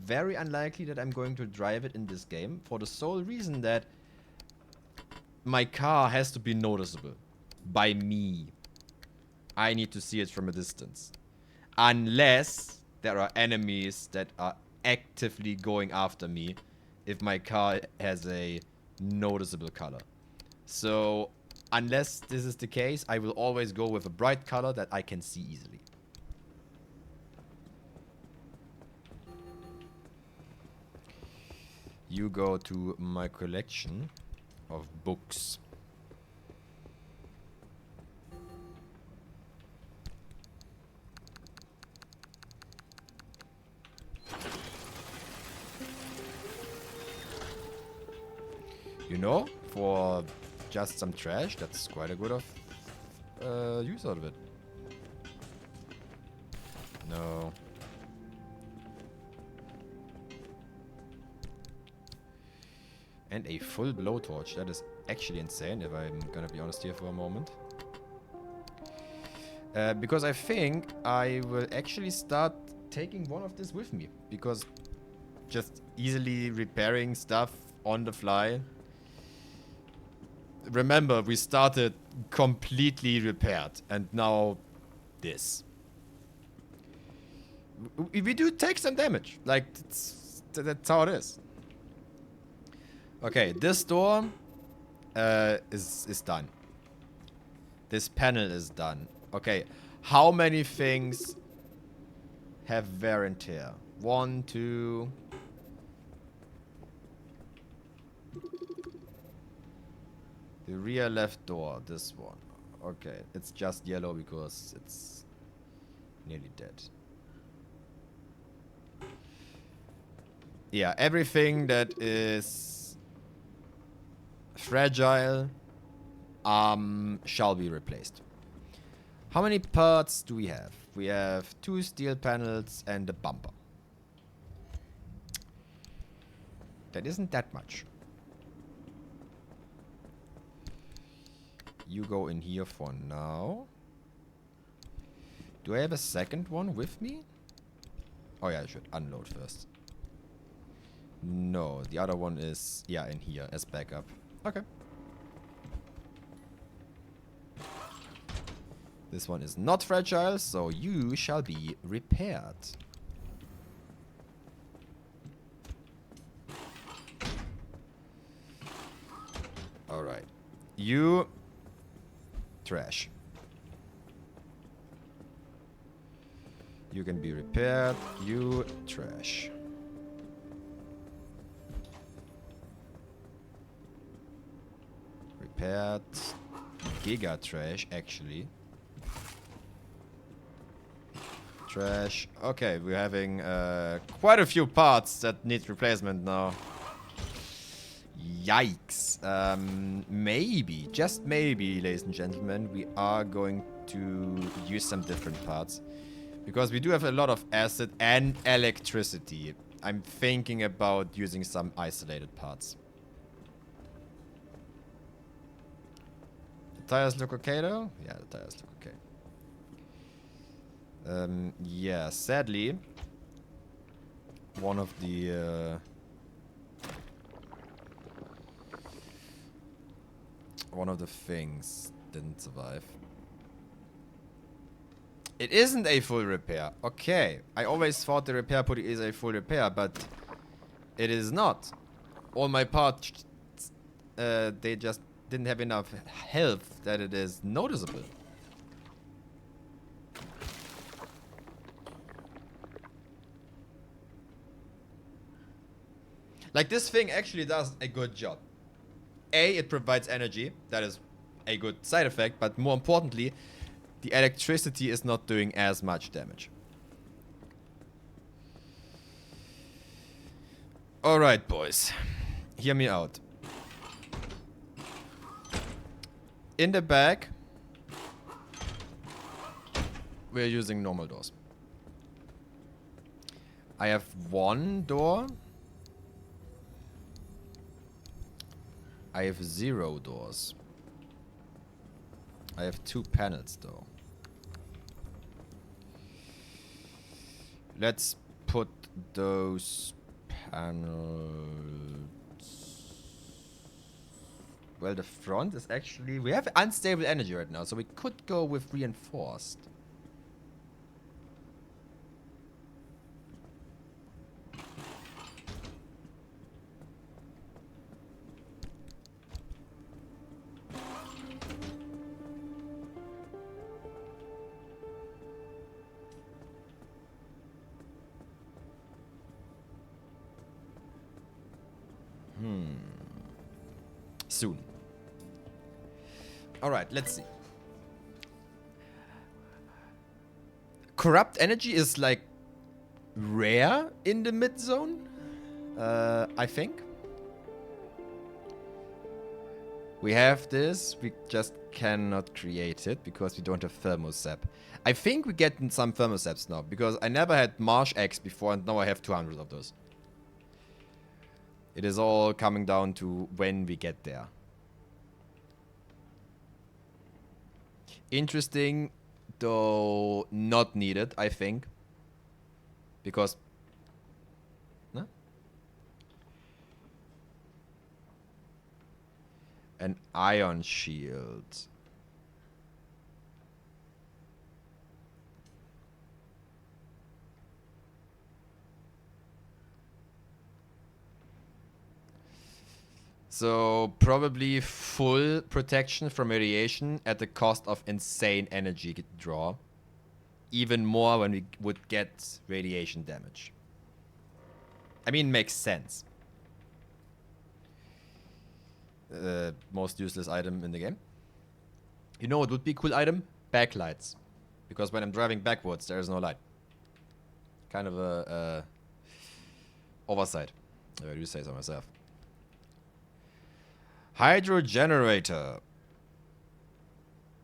very unlikely that I'm going to drive it in this game, for the sole reason that my car has to be noticeable by me. I need to see it from a distance. Unless there are enemies that are actively going after me if my car has a noticeable color. So unless this is the case, I will always go with a bright color that I can see easily. You go to my collection of books. You know, for just some trash, that's quite a good use out of it. No. And a full blowtorch. That is actually insane, if I'm gonna be honest here for a moment. Because I think I will actually start taking one of this with me. Because just easily repairing stuff on the fly. Remember, we started completely repaired. And now this. We do take some damage. Like, that's how it is. Okay, this door is done. This panel is done. Okay, how many things have wear and tear? 1, 2. The rear left door, this one. Okay, it's just yellow because it's nearly dead. Yeah, everything that is fragile shall be replaced. How many parts do we have? We have 2 steel panels and a bumper. That isn't that much. You go in here for now. Do I have a second one with me? Oh yeah, I should unload first. No, the other one is, yeah, in here as backup. Okay. This one is not fragile, so you shall be repaired. Alright. You... trash. You can be repaired. You trash. Repaired. Giga trash, actually. Trash. Okay, we're having quite a few parts that need replacement now. Yikes. Maybe, just maybe, ladies and gentlemen, we are going to use some different parts. Because we do have a lot of acid and electricity. I'm thinking about using some isolated parts. The tires look okay though? Yeah, the tires look okay. Yeah, sadly, one of the things didn't survive. It isn't a full repair. Okay, I always thought the repair putty is a full repair, but it is not. All my parts, they just didn't have enough health that it is noticeable. Like, this thing actually does a good job. A, it provides energy. That is a good side effect. But more importantly, the electricity is not doing as much damage. Alright, boys. Hear me out. In the back, we're using normal doors. I have one door. I have 0 doors. I have 2 panels though. Let's put those panels... Well, the front is actually... We have unstable energy right now, so we could go with reinforced. Soon. Alright, let's see. Corrupt energy is like rare in the mid zone. I think. We have this. We just cannot create it because we don't have thermosap. I think we get some thermosaps now because I never had marsh eggs before and now I have 200 of those. It is all coming down to when we get there. Interesting, though not needed, I think. Because... No? An ion shield. So, probably full protection from radiation at the cost of insane energy draw. Even more when we would get radiation damage. I mean, makes sense. Most useless item in the game. You know what would be a cool item? Backlights. Because when I'm driving backwards, there is no light. Kind of a oversight. If I do say so myself. Hydro generator.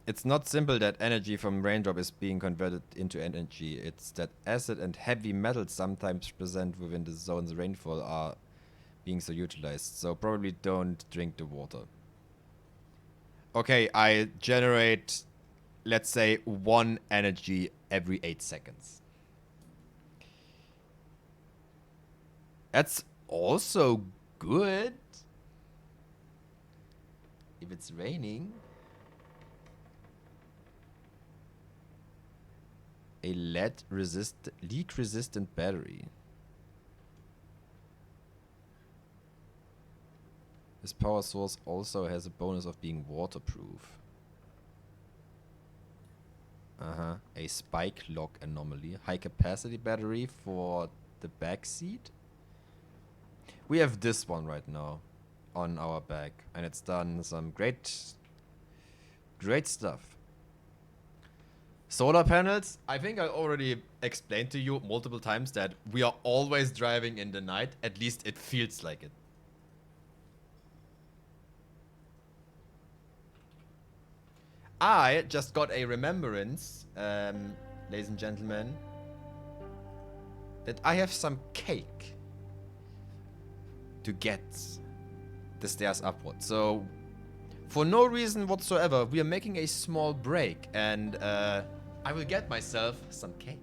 It's not simple that energy from raindrop is being converted into energy. It's that acid and heavy metals sometimes present within the zone's rainfall are being so utilized. So probably don't drink the water. Okay, I generate, let's say, 1 energy every 8 seconds. That's also good. If it's raining. A leak resistant battery. This power source also has a bonus of being waterproof. A spike lock anomaly. High capacity battery for the back seat. We have this one right now on our back, and it's done some great stuff. Solar panels. I think I already explained to you multiple times that we are always driving in the night. At least it feels like it. I just got a remembrance, ladies and gentlemen, that I have some cake to get the stairs upward. So, for no reason whatsoever, we are making a small break, and I will get myself some cake.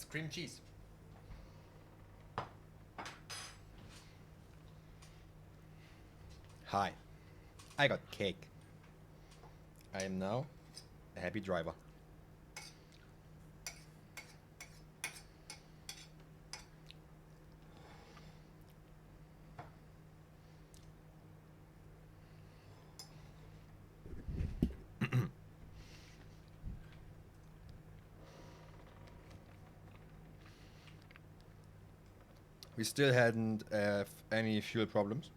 It's cream cheese. Hi. I got cake. I am now a happy driver. We still hadn't any fuel problems.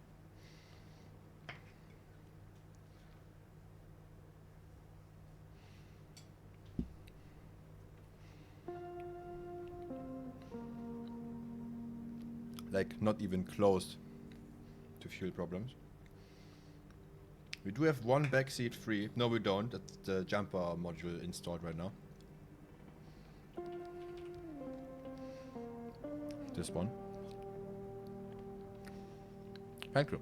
Like, not even close to fuel problems. We do have one backseat free. No, we don't. That's the jumper module installed right now. This one. Thank you.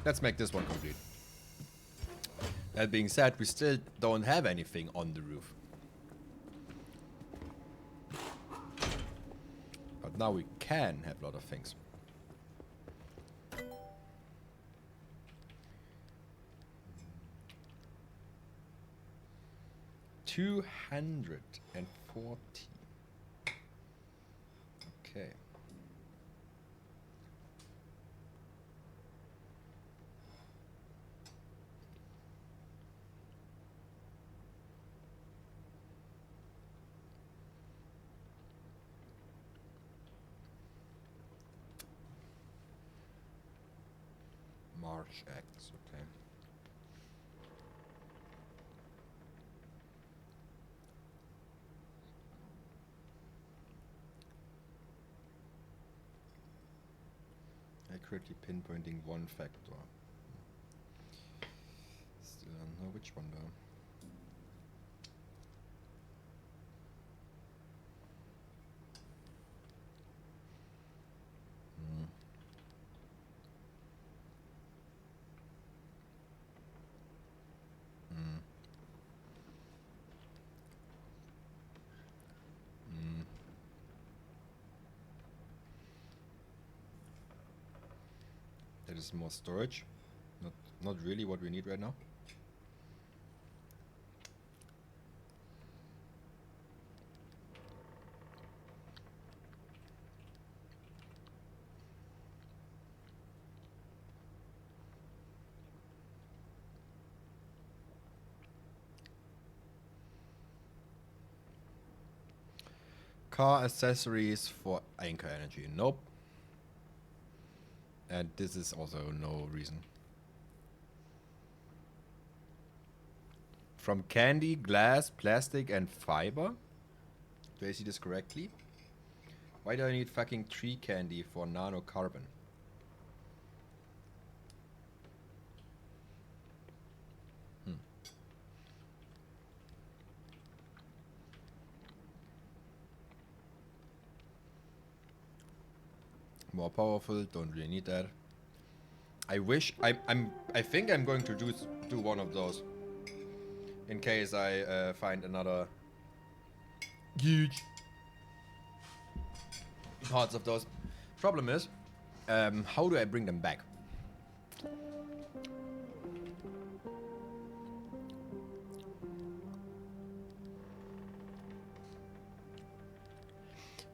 Let's make this one complete. That being said, we still don't have anything on the roof. But now we can have a lot of things. $240. Okay. March X, okay. Accurately pinpointing one factor. Still don't know which one though. That is more storage. Not really what we need right now. Car accessories for anchor energy. Nope. And this is also no reason. From candy, glass, plastic, and fiber? Do I see this correctly? Why do I need fucking tree candy for nanocarbon? More powerful, don't really need that. I wish I think I'm going to do one of those in case I find another huge parts of those. Problem is, how do I bring them back?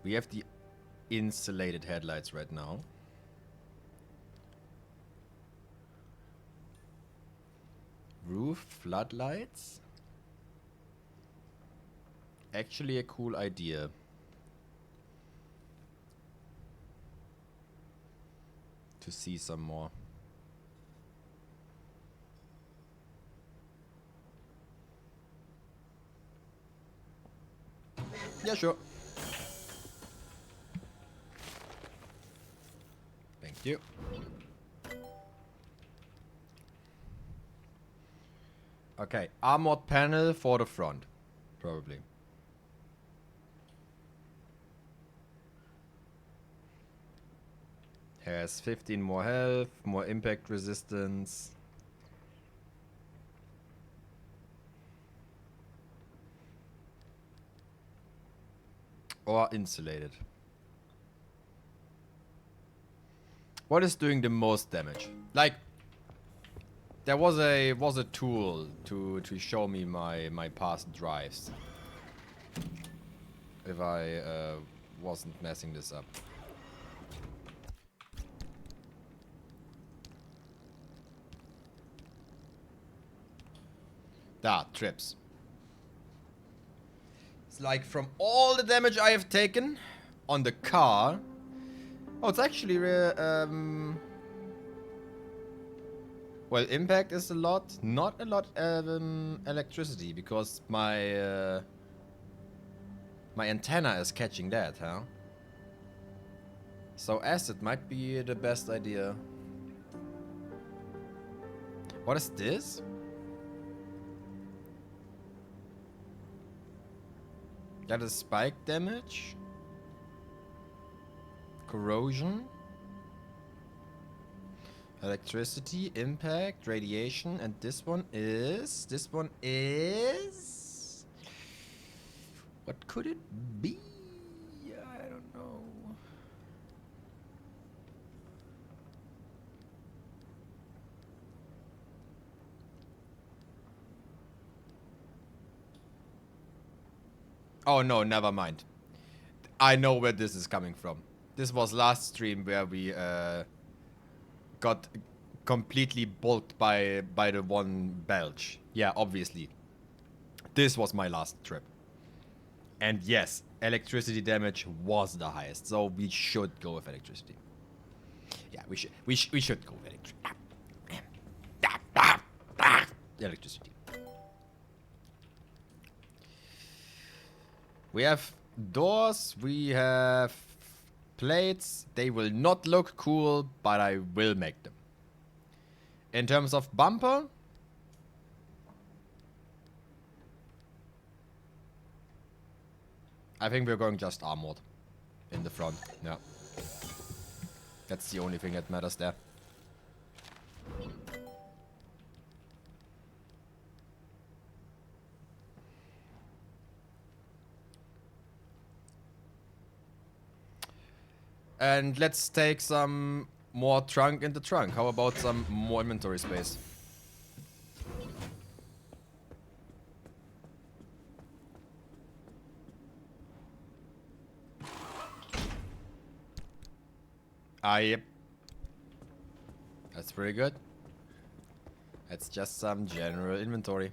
We have the insulated headlights right now. Roof floodlights. Actually a cool idea. To see some more. Yeah, sure. Thank you. Okay, armored panel for the front, probably. Has 15 more health, more impact resistance. Or insulated. What is doing the most damage? Like, there was a tool to show me my past drives. If I wasn't messing this up. Trips. It's like from all the damage I have taken on the car. Oh, it's actually well, impact is a lot, not a lot electricity, because my my antenna is catching that, huh? So acid might be the best idea. What is this? That is spike damage. Corrosion. Electricity, impact, radiation, and this one is... What could it be? I don't know. Oh no, never mind. I know where this is coming from. This was last stream where we got completely bulked by the one Belch. Yeah, obviously. This was my last trip. And yes, electricity damage was the highest, so we should go with electricity. Yeah, we should go with electricity. We have doors, we have plates. They will not look cool, but I will make them. In terms of bumper, I think we're going just armored in the front. Yeah. That's the only thing that matters there. And let's take some more trunk in the trunk. How about some more inventory space? Yep. That's pretty good. That's just some general inventory.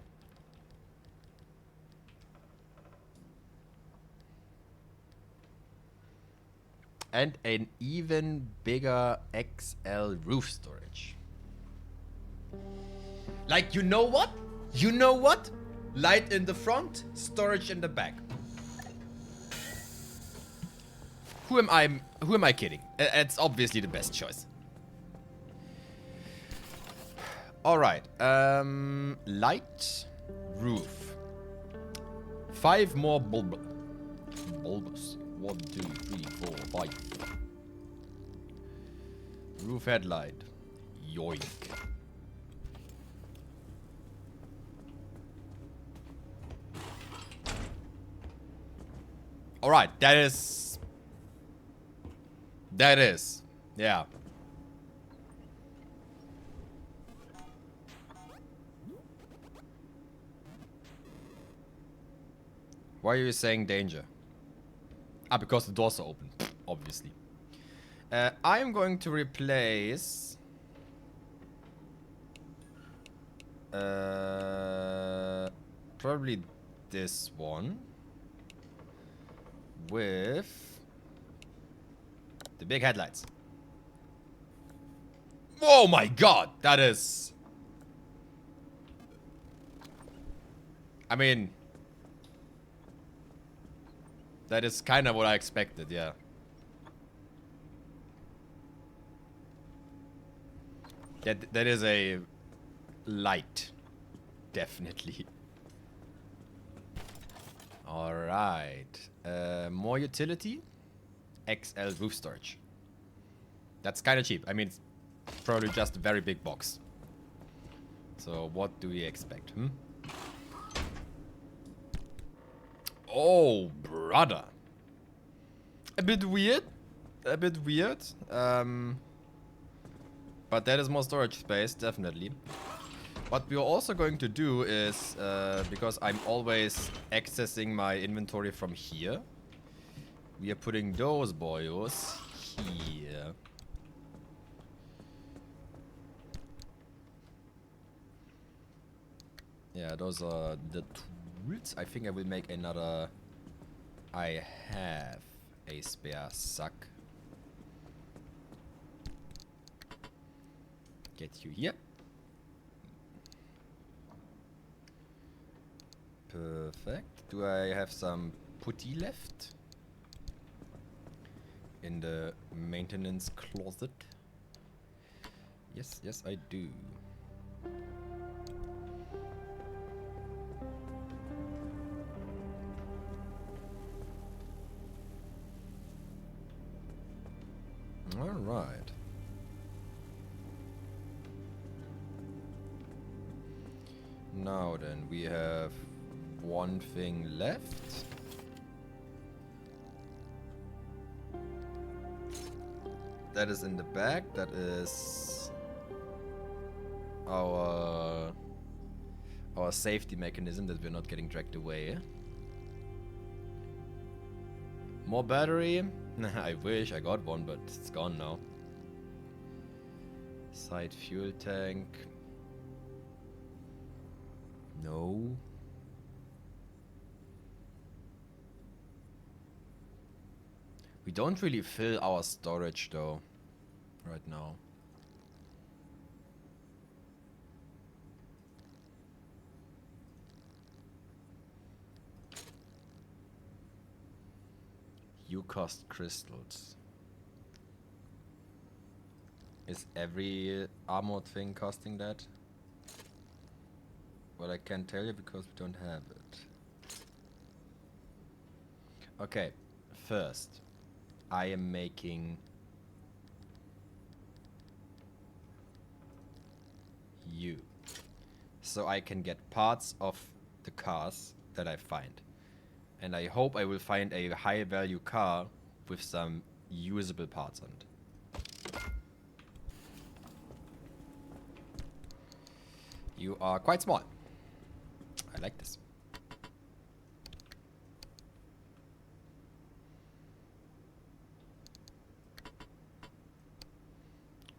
And an even bigger XL roof storage. Like, you know what? You know what? Light in the front, storage in the back. Who am I kidding? It's obviously the best choice. Alright. Light. Roof. 5 more bulbous. 1, 2, 3, 4, 5. Roof headlight. Yoink. Alright, that is... Yeah. Why are you saying danger? Ah, because the doors are open, obviously. I'm going to replace... probably this one with the big headlights. Oh my god, that is... I mean... That is kind of what I expected, yeah. That is a light. Definitely. Alright. More utility. XL roof storage. That's kind of cheap. I mean, it's probably just a very big box. So what do we expect? Oh, brother. A bit weird. A bit weird. But that is more storage space, definitely. What we are also going to do is, because I'm always accessing my inventory from here, we are putting those boyos here. Yeah, those are the tools. I think I will make another... I have a spare sack. Get you here. Perfect. Do I have some putty left? In the maintenance closet? Yes, yes I do. Alright. Now then, we have one thing left. That is in the back. That is our safety mechanism that we're not getting dragged away. More battery? I wish I got one, but it's gone now. Side fuel tank. No. We don't really fill our storage though, right now. You cost crystals. Is every armored thing costing that? Well, I can't tell you because we don't have it. Okay, first, I am making you. So I can get parts of the cars that I find. And I hope I will find a high value car with some usable parts on it. You are quite small. I like this.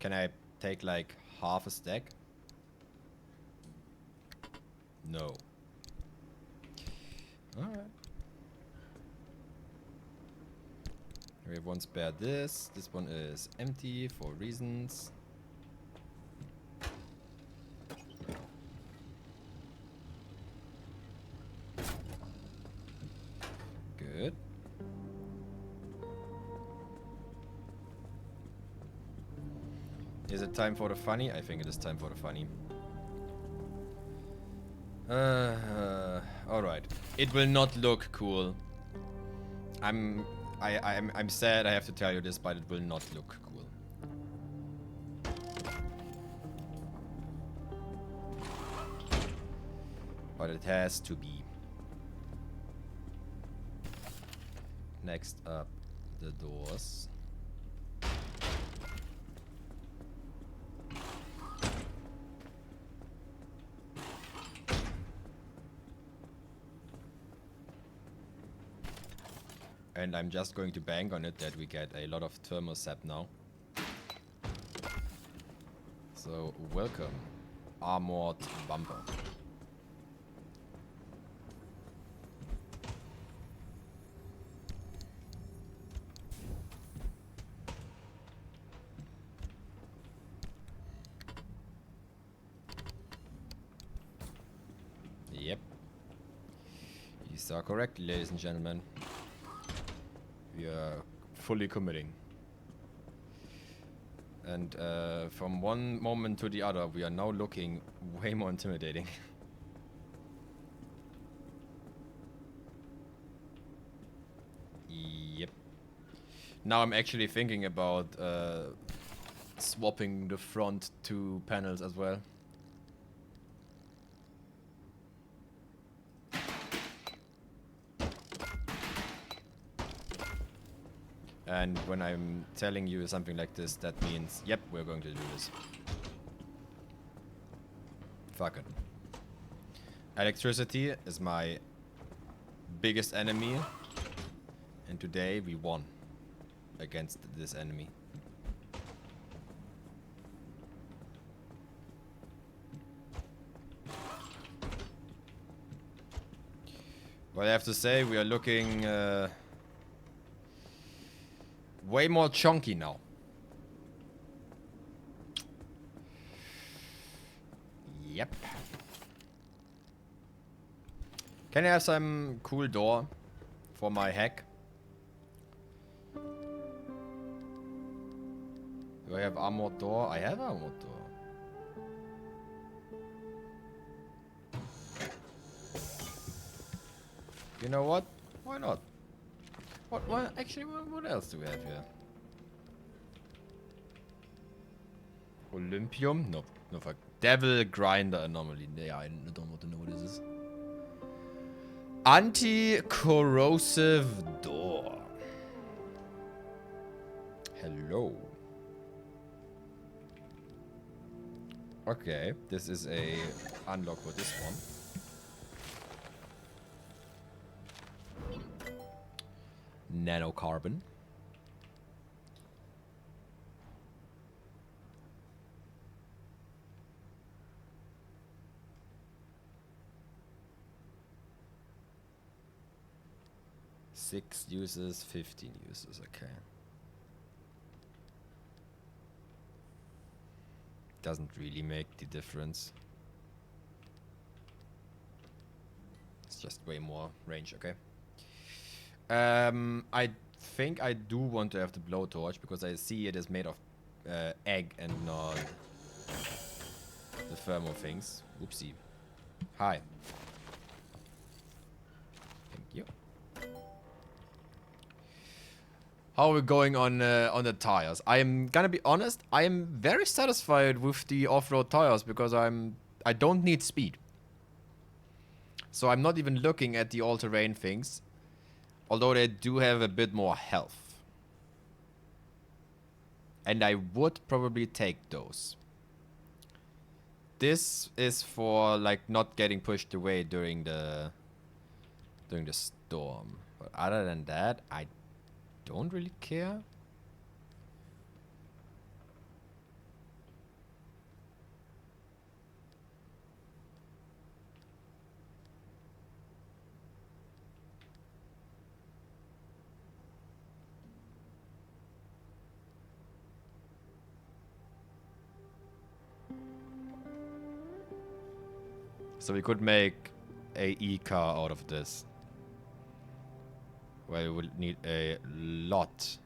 Can I take like half a stack? No. Alright. We have one spare this. This one is empty for reasons. Good. Is it time for the funny? I think it is time for the funny. Alright. It will not look cool. I'm sad I have to tell you this, but it will not look cool. But it has to be. Next up, the doors. And I'm just going to bank on it that we get a lot of thermosap now. So, welcome, armored bumper. Yep. You saw correctly, ladies and gentlemen. We are fully committing. And from one moment to the other, we are now looking way more intimidating. Yep. Now I'm actually thinking about swapping the front two panels as well. And when I'm telling you something like this, that means, yep, we're going to do this. Fuck it. Electricity is my biggest enemy. And today we won against this enemy. Well, I have to say, we are looking way more chunky now. Yep. Can I have some cool door for my hack? Do I have armored door? I have armored door. You know what? Why not? Actually, what else do we have here? Olympium? No, no fuck. Devil Grinder Anomaly. Yeah, I don't want to know what this is. Anti-corrosive door. Hello. Okay, this is a unlock for this one. Nanocarbon. Six uses, 15 uses, okay. Doesn't really make the difference. It's just way more range, okay. I think I do want to have the blowtorch because I see it is made of egg and not the thermo things. Whoopsie. Hi. Thank you. How are we going on the tires? I am gonna be honest. I am very satisfied with the off-road tires because I don't need speed. So I'm not even looking at the all-terrain things. Although they do have a bit more health. And I would probably take those. This is for like not getting pushed away during the storm. But other than that, I don't really care. So we could make a E-car out of this. Well, we would need a lot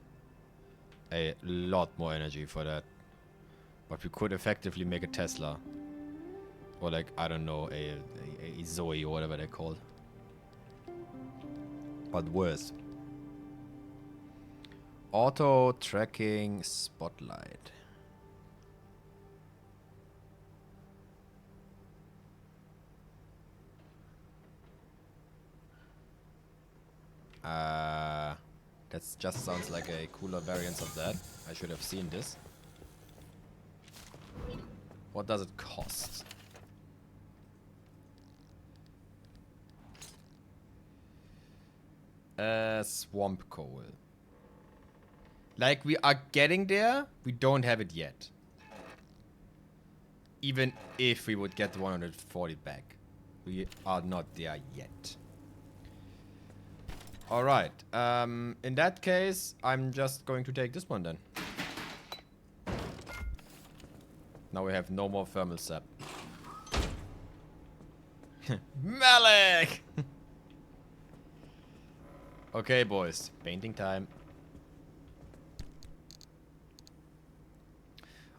more energy for that. But we could effectively make a Tesla. Or like, I don't know, a Zoe or whatever they're called. But worse. Auto tracking spotlight. That just sounds like a cooler variant of that. I should have seen this. What does it cost? Swamp coal. Like, we are getting there, we don't have it yet. Even if we would get the 140 back. We are not there yet. Alright, in that case, I'm just going to take this one then. Now we have no more thermal sap. Malik! Okay, boys, painting time.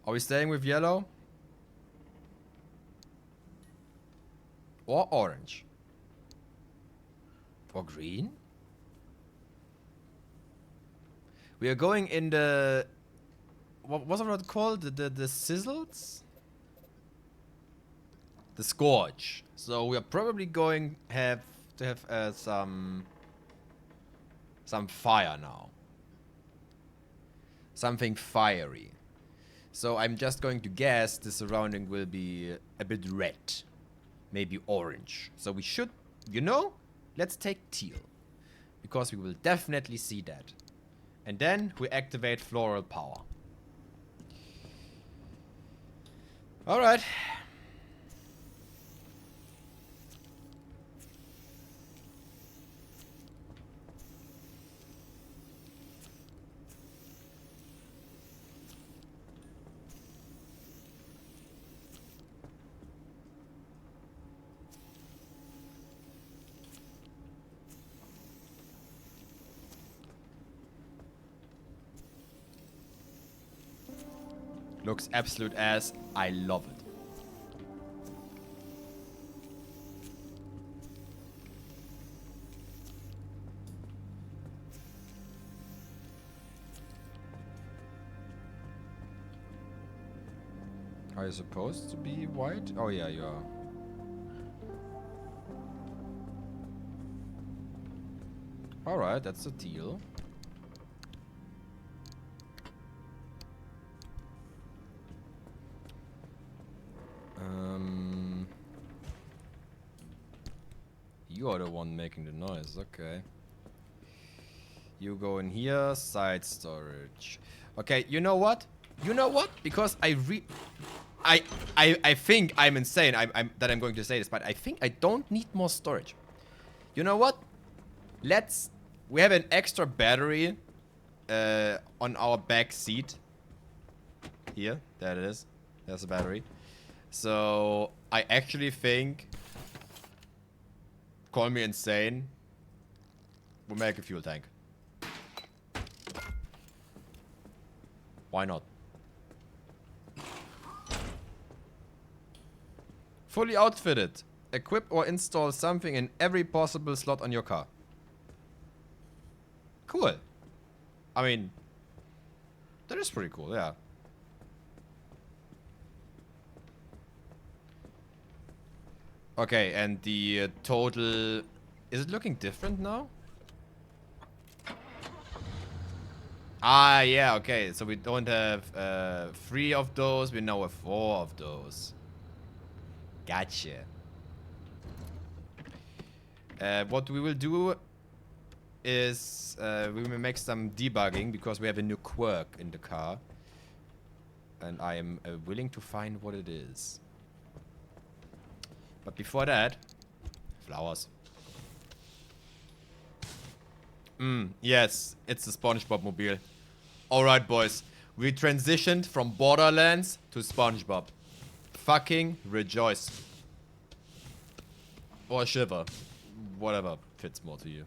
Are we staying with yellow? Or orange? Or green? We are going in the what was it called? The sizzles? The scorch. So we are probably going to have some fire now. Something fiery. So I'm just going to guess the surrounding will be a bit red. Maybe orange. So we should, you know, let's take teal. Because we will definitely see that. And then we activate floral power. Alright. Looks absolute ass. I love it. Are you supposed to be white? Oh yeah, you are. Alright, that's a deal. You are the one making the noise, okay. You go in here, side storage. Okay, you know what? You know what? Because I think I'm insane. That I'm going to say this, but I think I don't need more storage. You know what? We have an extra battery on our back seat. Here, there it is. There's a battery. So I actually think, call me insane, we'll make a fuel tank. Why not? Fully outfitted. Equip or install something in every possible slot on your car. Cool. I mean, that is pretty cool, yeah. Okay, and the total... Is it looking different now? Ah, yeah, okay. So we don't have 3 of those. We now have 4 of those. Gotcha. What we will do is we will make some debugging because we have a new quirk in the car. And I am willing to find what it is. But before that, flowers. Yes, it's the SpongeBob mobile. Alright, boys. We transitioned from Borderlands to SpongeBob. Fucking rejoice. Or shiver. Whatever fits more to you.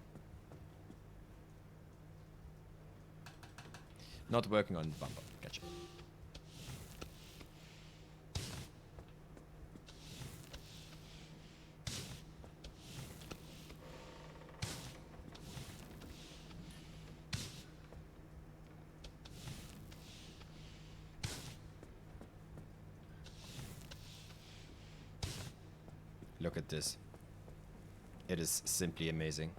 Not working on bumper. Gotcha. Look at this. It is simply amazing.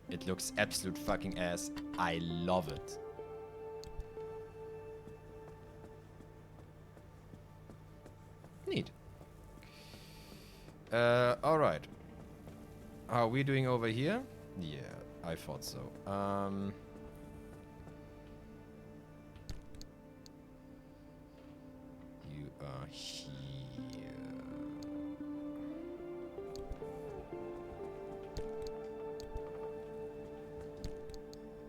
It looks absolute fucking ass. I love it. Neat. Alright. How are we doing over here? Yeah, I thought so. You are here.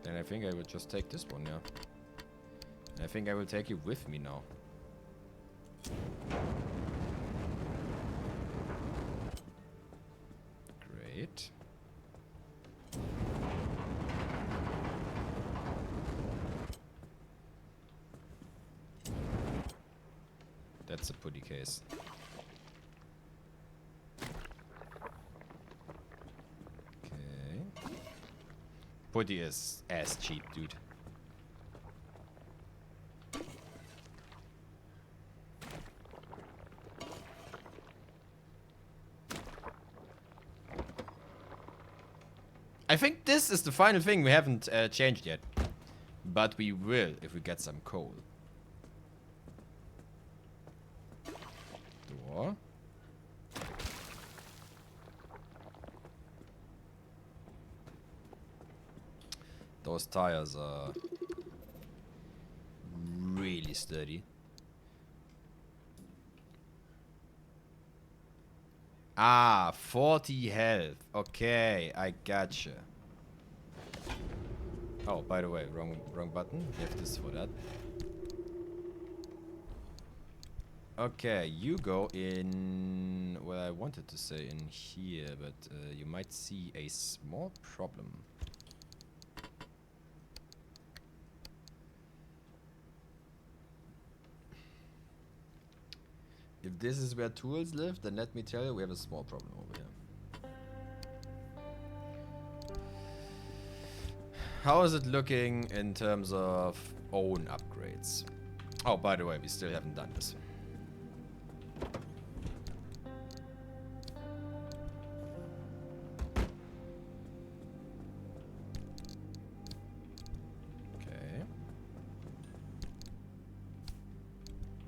And I think I will just take this one, yeah. And I think I will take you with me now. Great. That's a putty case. Putty is ass cheap, dude. I think this is the final thing we haven't changed yet. But we will if we get some coal. Door. Those tires are really sturdy. Ah, 40 health. Okay, I gotcha. Oh, by the way, wrong button. We have this for that. Okay, you go in... Well, I wanted to say in here, but you might see a small problem. If this is where tools live, then let me tell you, we have a small problem over here. How is it looking in terms of own upgrades? Oh, by the way, we still haven't done this. Okay.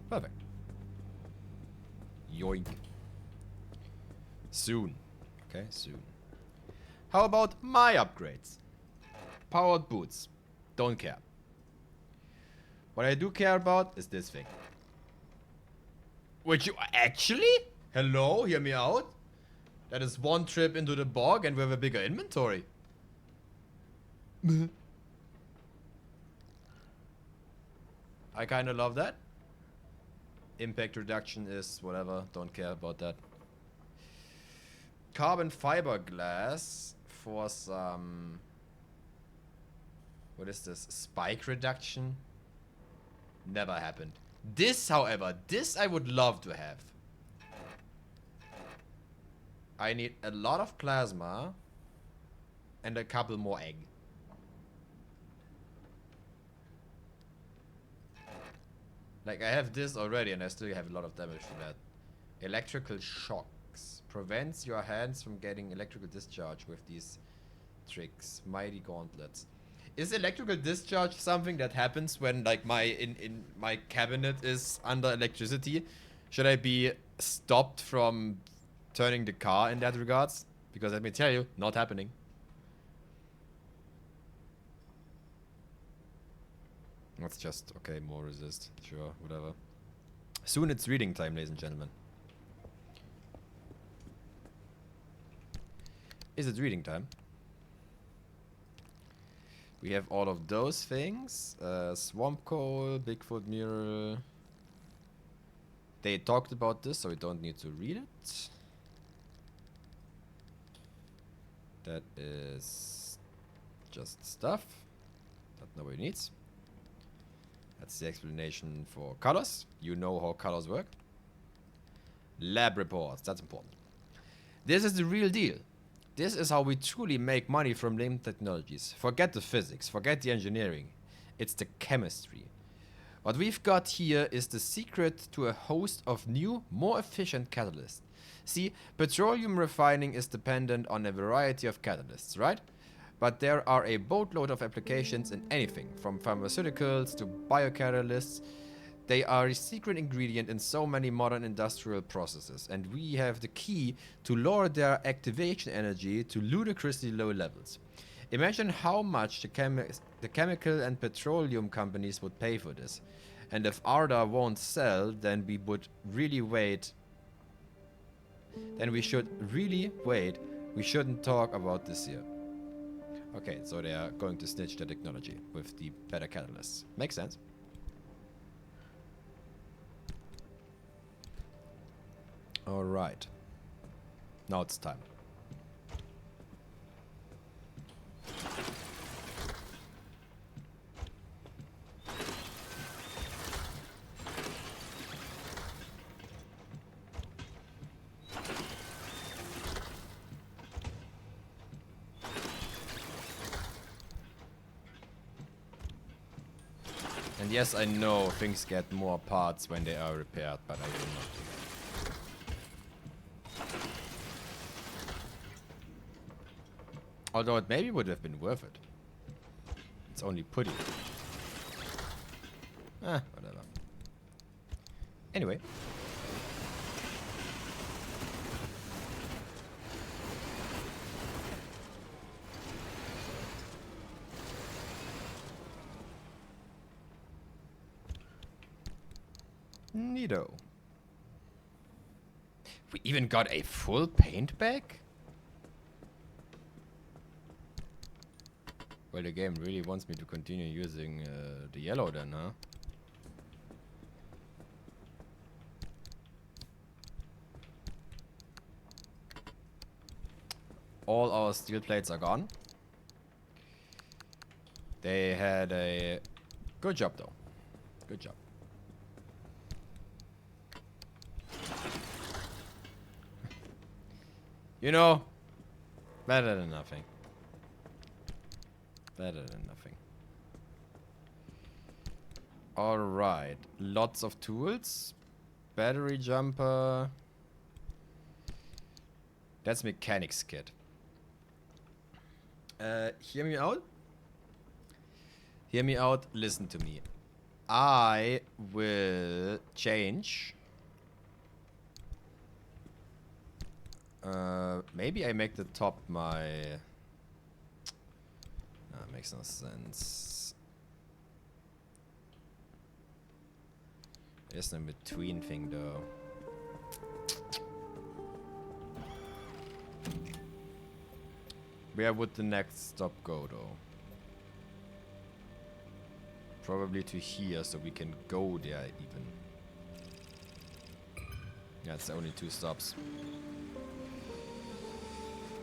Perfect. Yoink. Soon. Okay, soon. How about my upgrades? Powered boots. Don't care. What I do care about is this thing. Which you actually? Hello, hear me out. That is one trip into the bog and we have a bigger inventory. I kind of love that. Impact reduction is whatever. Don't care about that. Carbon fiberglass for some... What is this? Spike reduction? Never happened. This, however, this I would love to have. I need a lot of plasma and a couple more egg. Like, I have this already and I still have a lot of damage for that. Electrical shocks. Prevents your hands from getting electrical discharge with these tricks. Mighty gauntlets. Is electrical discharge something that happens when, like, my cabinet is under electricity? Should I be stopped from turning the car in that regards? Because let me tell you, not happening. That's just, okay, more resist. Sure, whatever. Soon it's reading time, ladies and gentlemen. Is it reading time? We have all of those things. Swamp coal, Bigfoot mural. They talked about this, so we don't need to read it. That is just stuff that nobody needs. That's the explanation for colors. You know how colors work. Lab reports, that's important. This is the real deal. This is how we truly make money from LIMB technologies. Forget the physics, forget the engineering. It's the chemistry. What we've got here is the secret to a host of new, more efficient catalysts. See, petroleum refining is dependent on a variety of catalysts, right? But there are a boatload of applications in anything, from pharmaceuticals to biocatalysts. They are a secret ingredient in so many modern industrial processes, and we have the key to lower their activation energy to ludicrously low levels. Imagine how much the chemical and petroleum companies would pay for this. And if Arda won't sell, then we would really wait. Then we should really wait. We shouldn't talk about this here. Okay, so they are going to snitch the technology with the better catalysts. Makes sense. Alright. Now it's time. And yes, I know things get more parts when they are repaired, but I will not do that. Although it maybe would have been worth it. It's only putty. Whatever. Anyway. Neato. We even got a full paint back? Well, the game really wants me to continue using the yellow then, huh? All our steel plates are gone. They had a good job though. Good job. You know, better than nothing. Better than nothing. Alright. Lots of tools. Battery jumper. That's mechanics kit. Hear me out. Hear me out. Listen to me. I will change. Maybe I make the top my... makes no sense. There's no between thing though. Where would the next stop go though? Probably to here so we can go there even. Yeah, it's only 2 stops.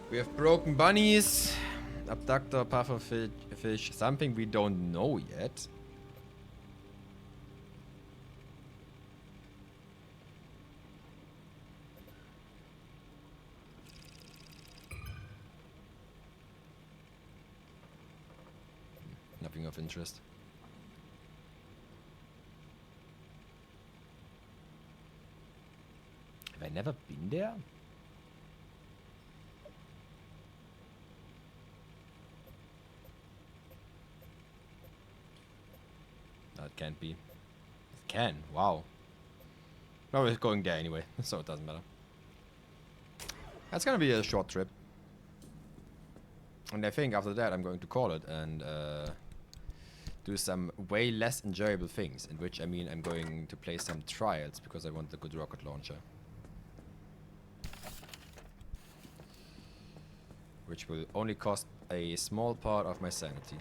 We have broken bunnies. Abductor, pufferfish, something we don't know yet. Nothing of interest. Have I never been there? That can't be. It can. Wow. No, we're going there anyway, so it doesn't matter. That's gonna be a short trip. And I think after that I'm going to call it and do some way less enjoyable things. In which I mean I'm going to play some trials because I want a good rocket launcher. Which will only cost a small part of my sanity.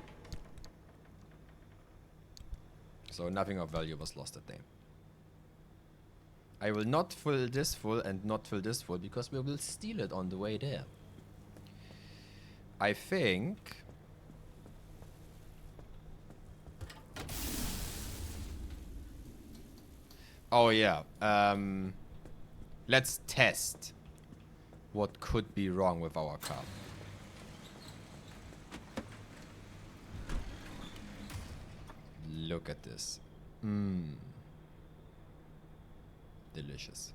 So nothing of value was lost that day. I will not fill this full and not fill this full because we will steal it on the way there. I think... Oh yeah. Let's test what could be wrong with our car. Look at this. Delicious.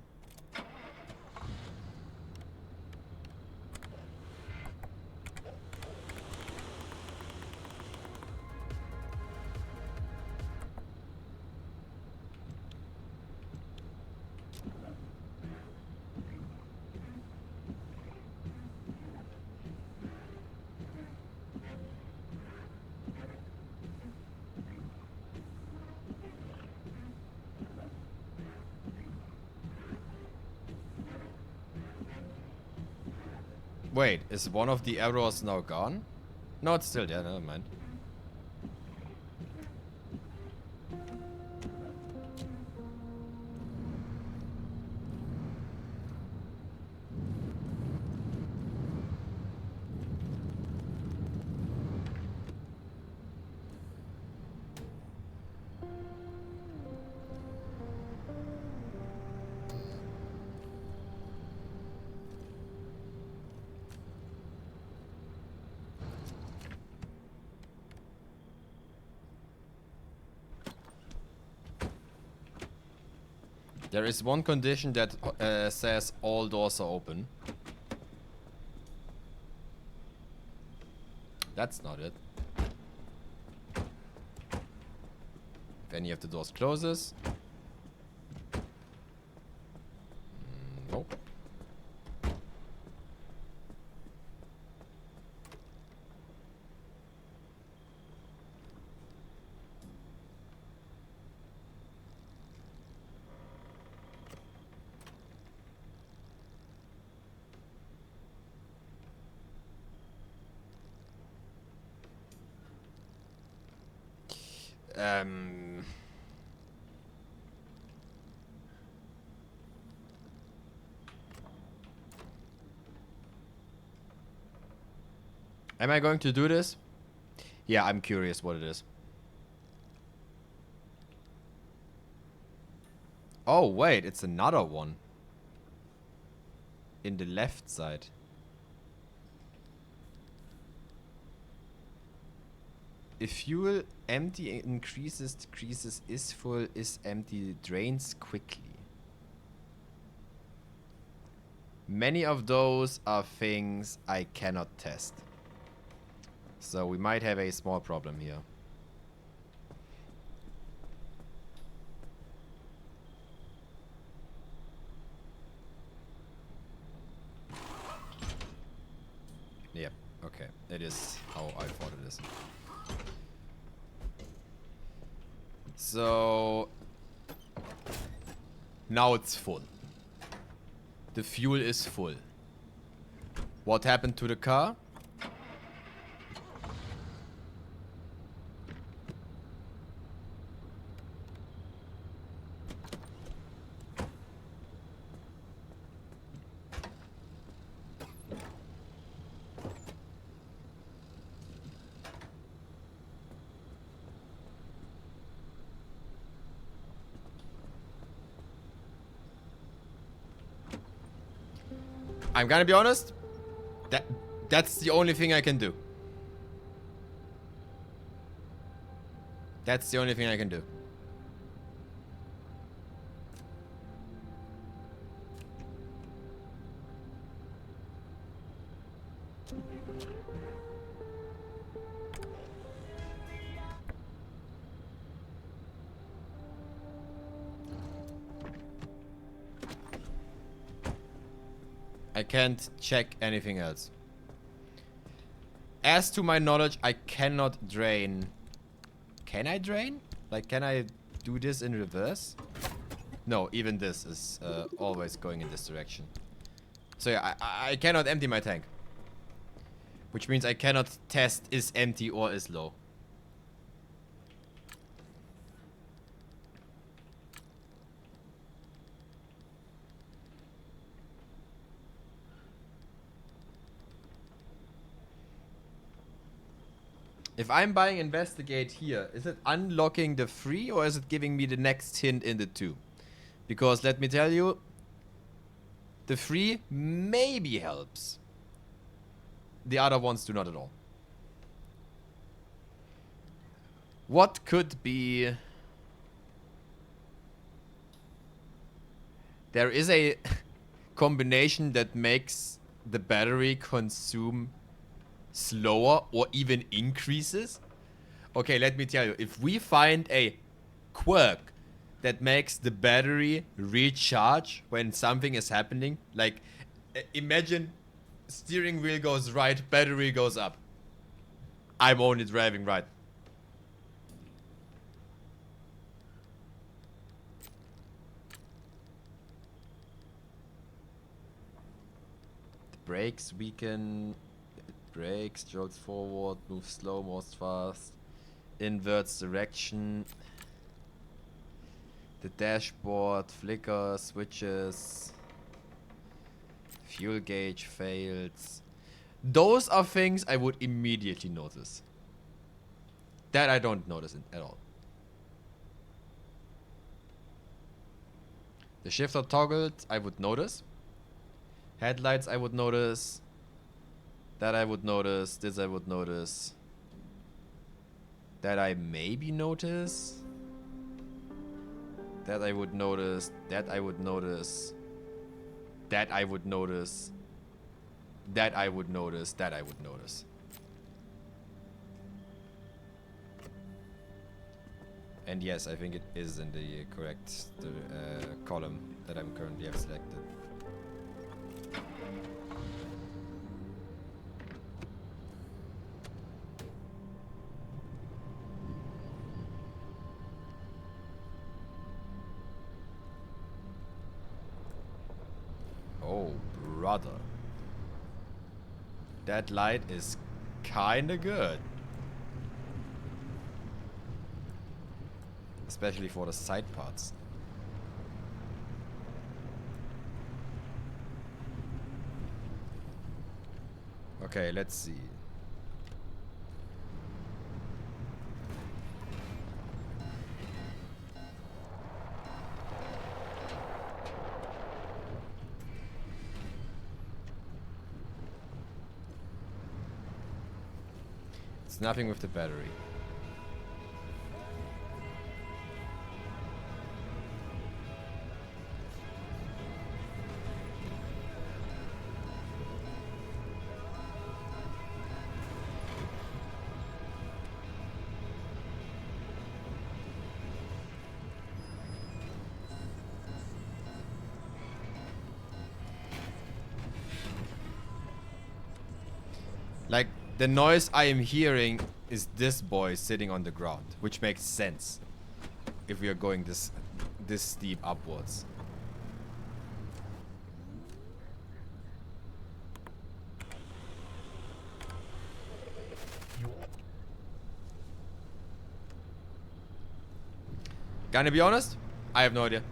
Wait, is one of the arrows now gone? No, it's still there, never mind. There is one condition that says all doors are open. That's not it. If any of the doors closes. Nope. Am I going to do this? Yeah, I'm curious what it is. Oh, wait, it's another one. In the left side. If fuel empty increases, decreases, is full, is empty, drains quickly. Many of those are things I cannot test. So we might have a small problem here. Yep, okay. It is how I thought it is. So now it's full. The fuel is full. What happened to the car? I'm gonna be honest. That's the only thing I can do. That's the only thing I can do. I can't check anything else. As to my knowledge, I cannot drain. Can I drain? Like, can I do this in reverse? No, even this is always going in this direction. So yeah, I cannot empty my tank. Which means I cannot test is empty or is low. If I'm buying Investigate here, is it unlocking the 3 or is it giving me the next hint in the 2? Because let me tell you, the 3 maybe helps. The other ones do not at all. What could be... There is a combination that makes the battery consume slower or even increases. Okay, let me tell you, if we find a quirk that makes the battery recharge when something is happening, like imagine steering wheel goes right, battery goes up. I'm only driving right. The brakes weaken. Brakes, jolts forward, moves slow, moves fast, inverts direction. The dashboard, flicker, switches, fuel gauge fails. Those are things I would immediately notice. That I don't notice at all. The shifter toggled, I would notice. Headlights, I would notice. That I would notice. This I would notice. That I maybe notice. That I would notice. That I would notice. That I would notice. That I would notice. That I would notice. And yes, I think it is in the correct column that I'm currently have selected. Oh, brother. That light is kinda good. Especially for the side parts. Okay, let's see. It's nothing with the battery. Like, the noise I am hearing is this boy sitting on the ground, which makes sense if we are going this steep upwards. Gonna be honest, I have no idea.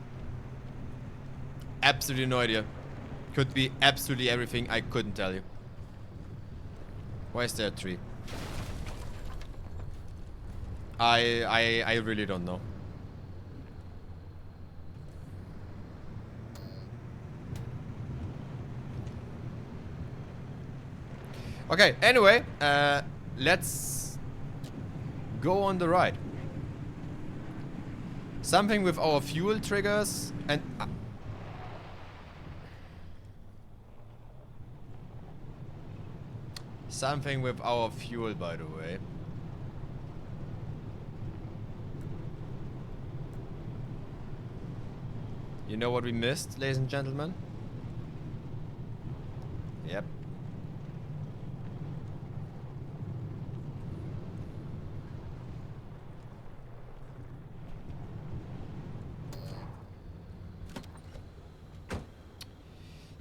Absolutely no idea. Could be absolutely everything, I couldn't tell you. Why is there a tree? I really don't know. Okay, anyway, let's go on the ride. Something with our fuel triggers and... something with our fuel, by the way. You know what we missed, ladies and gentlemen? Yep.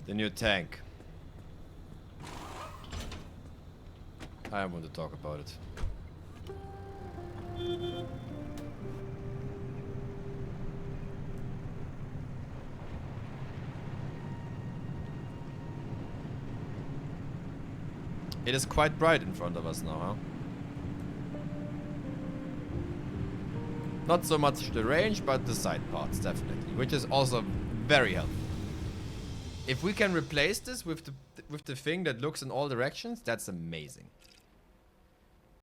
The new tank. I want to talk about it. It is quite bright in front of us now, huh? Not so much the range, but the side parts, definitely. Which is also very helpful. If we can replace this with the thing that looks in all directions, that's amazing.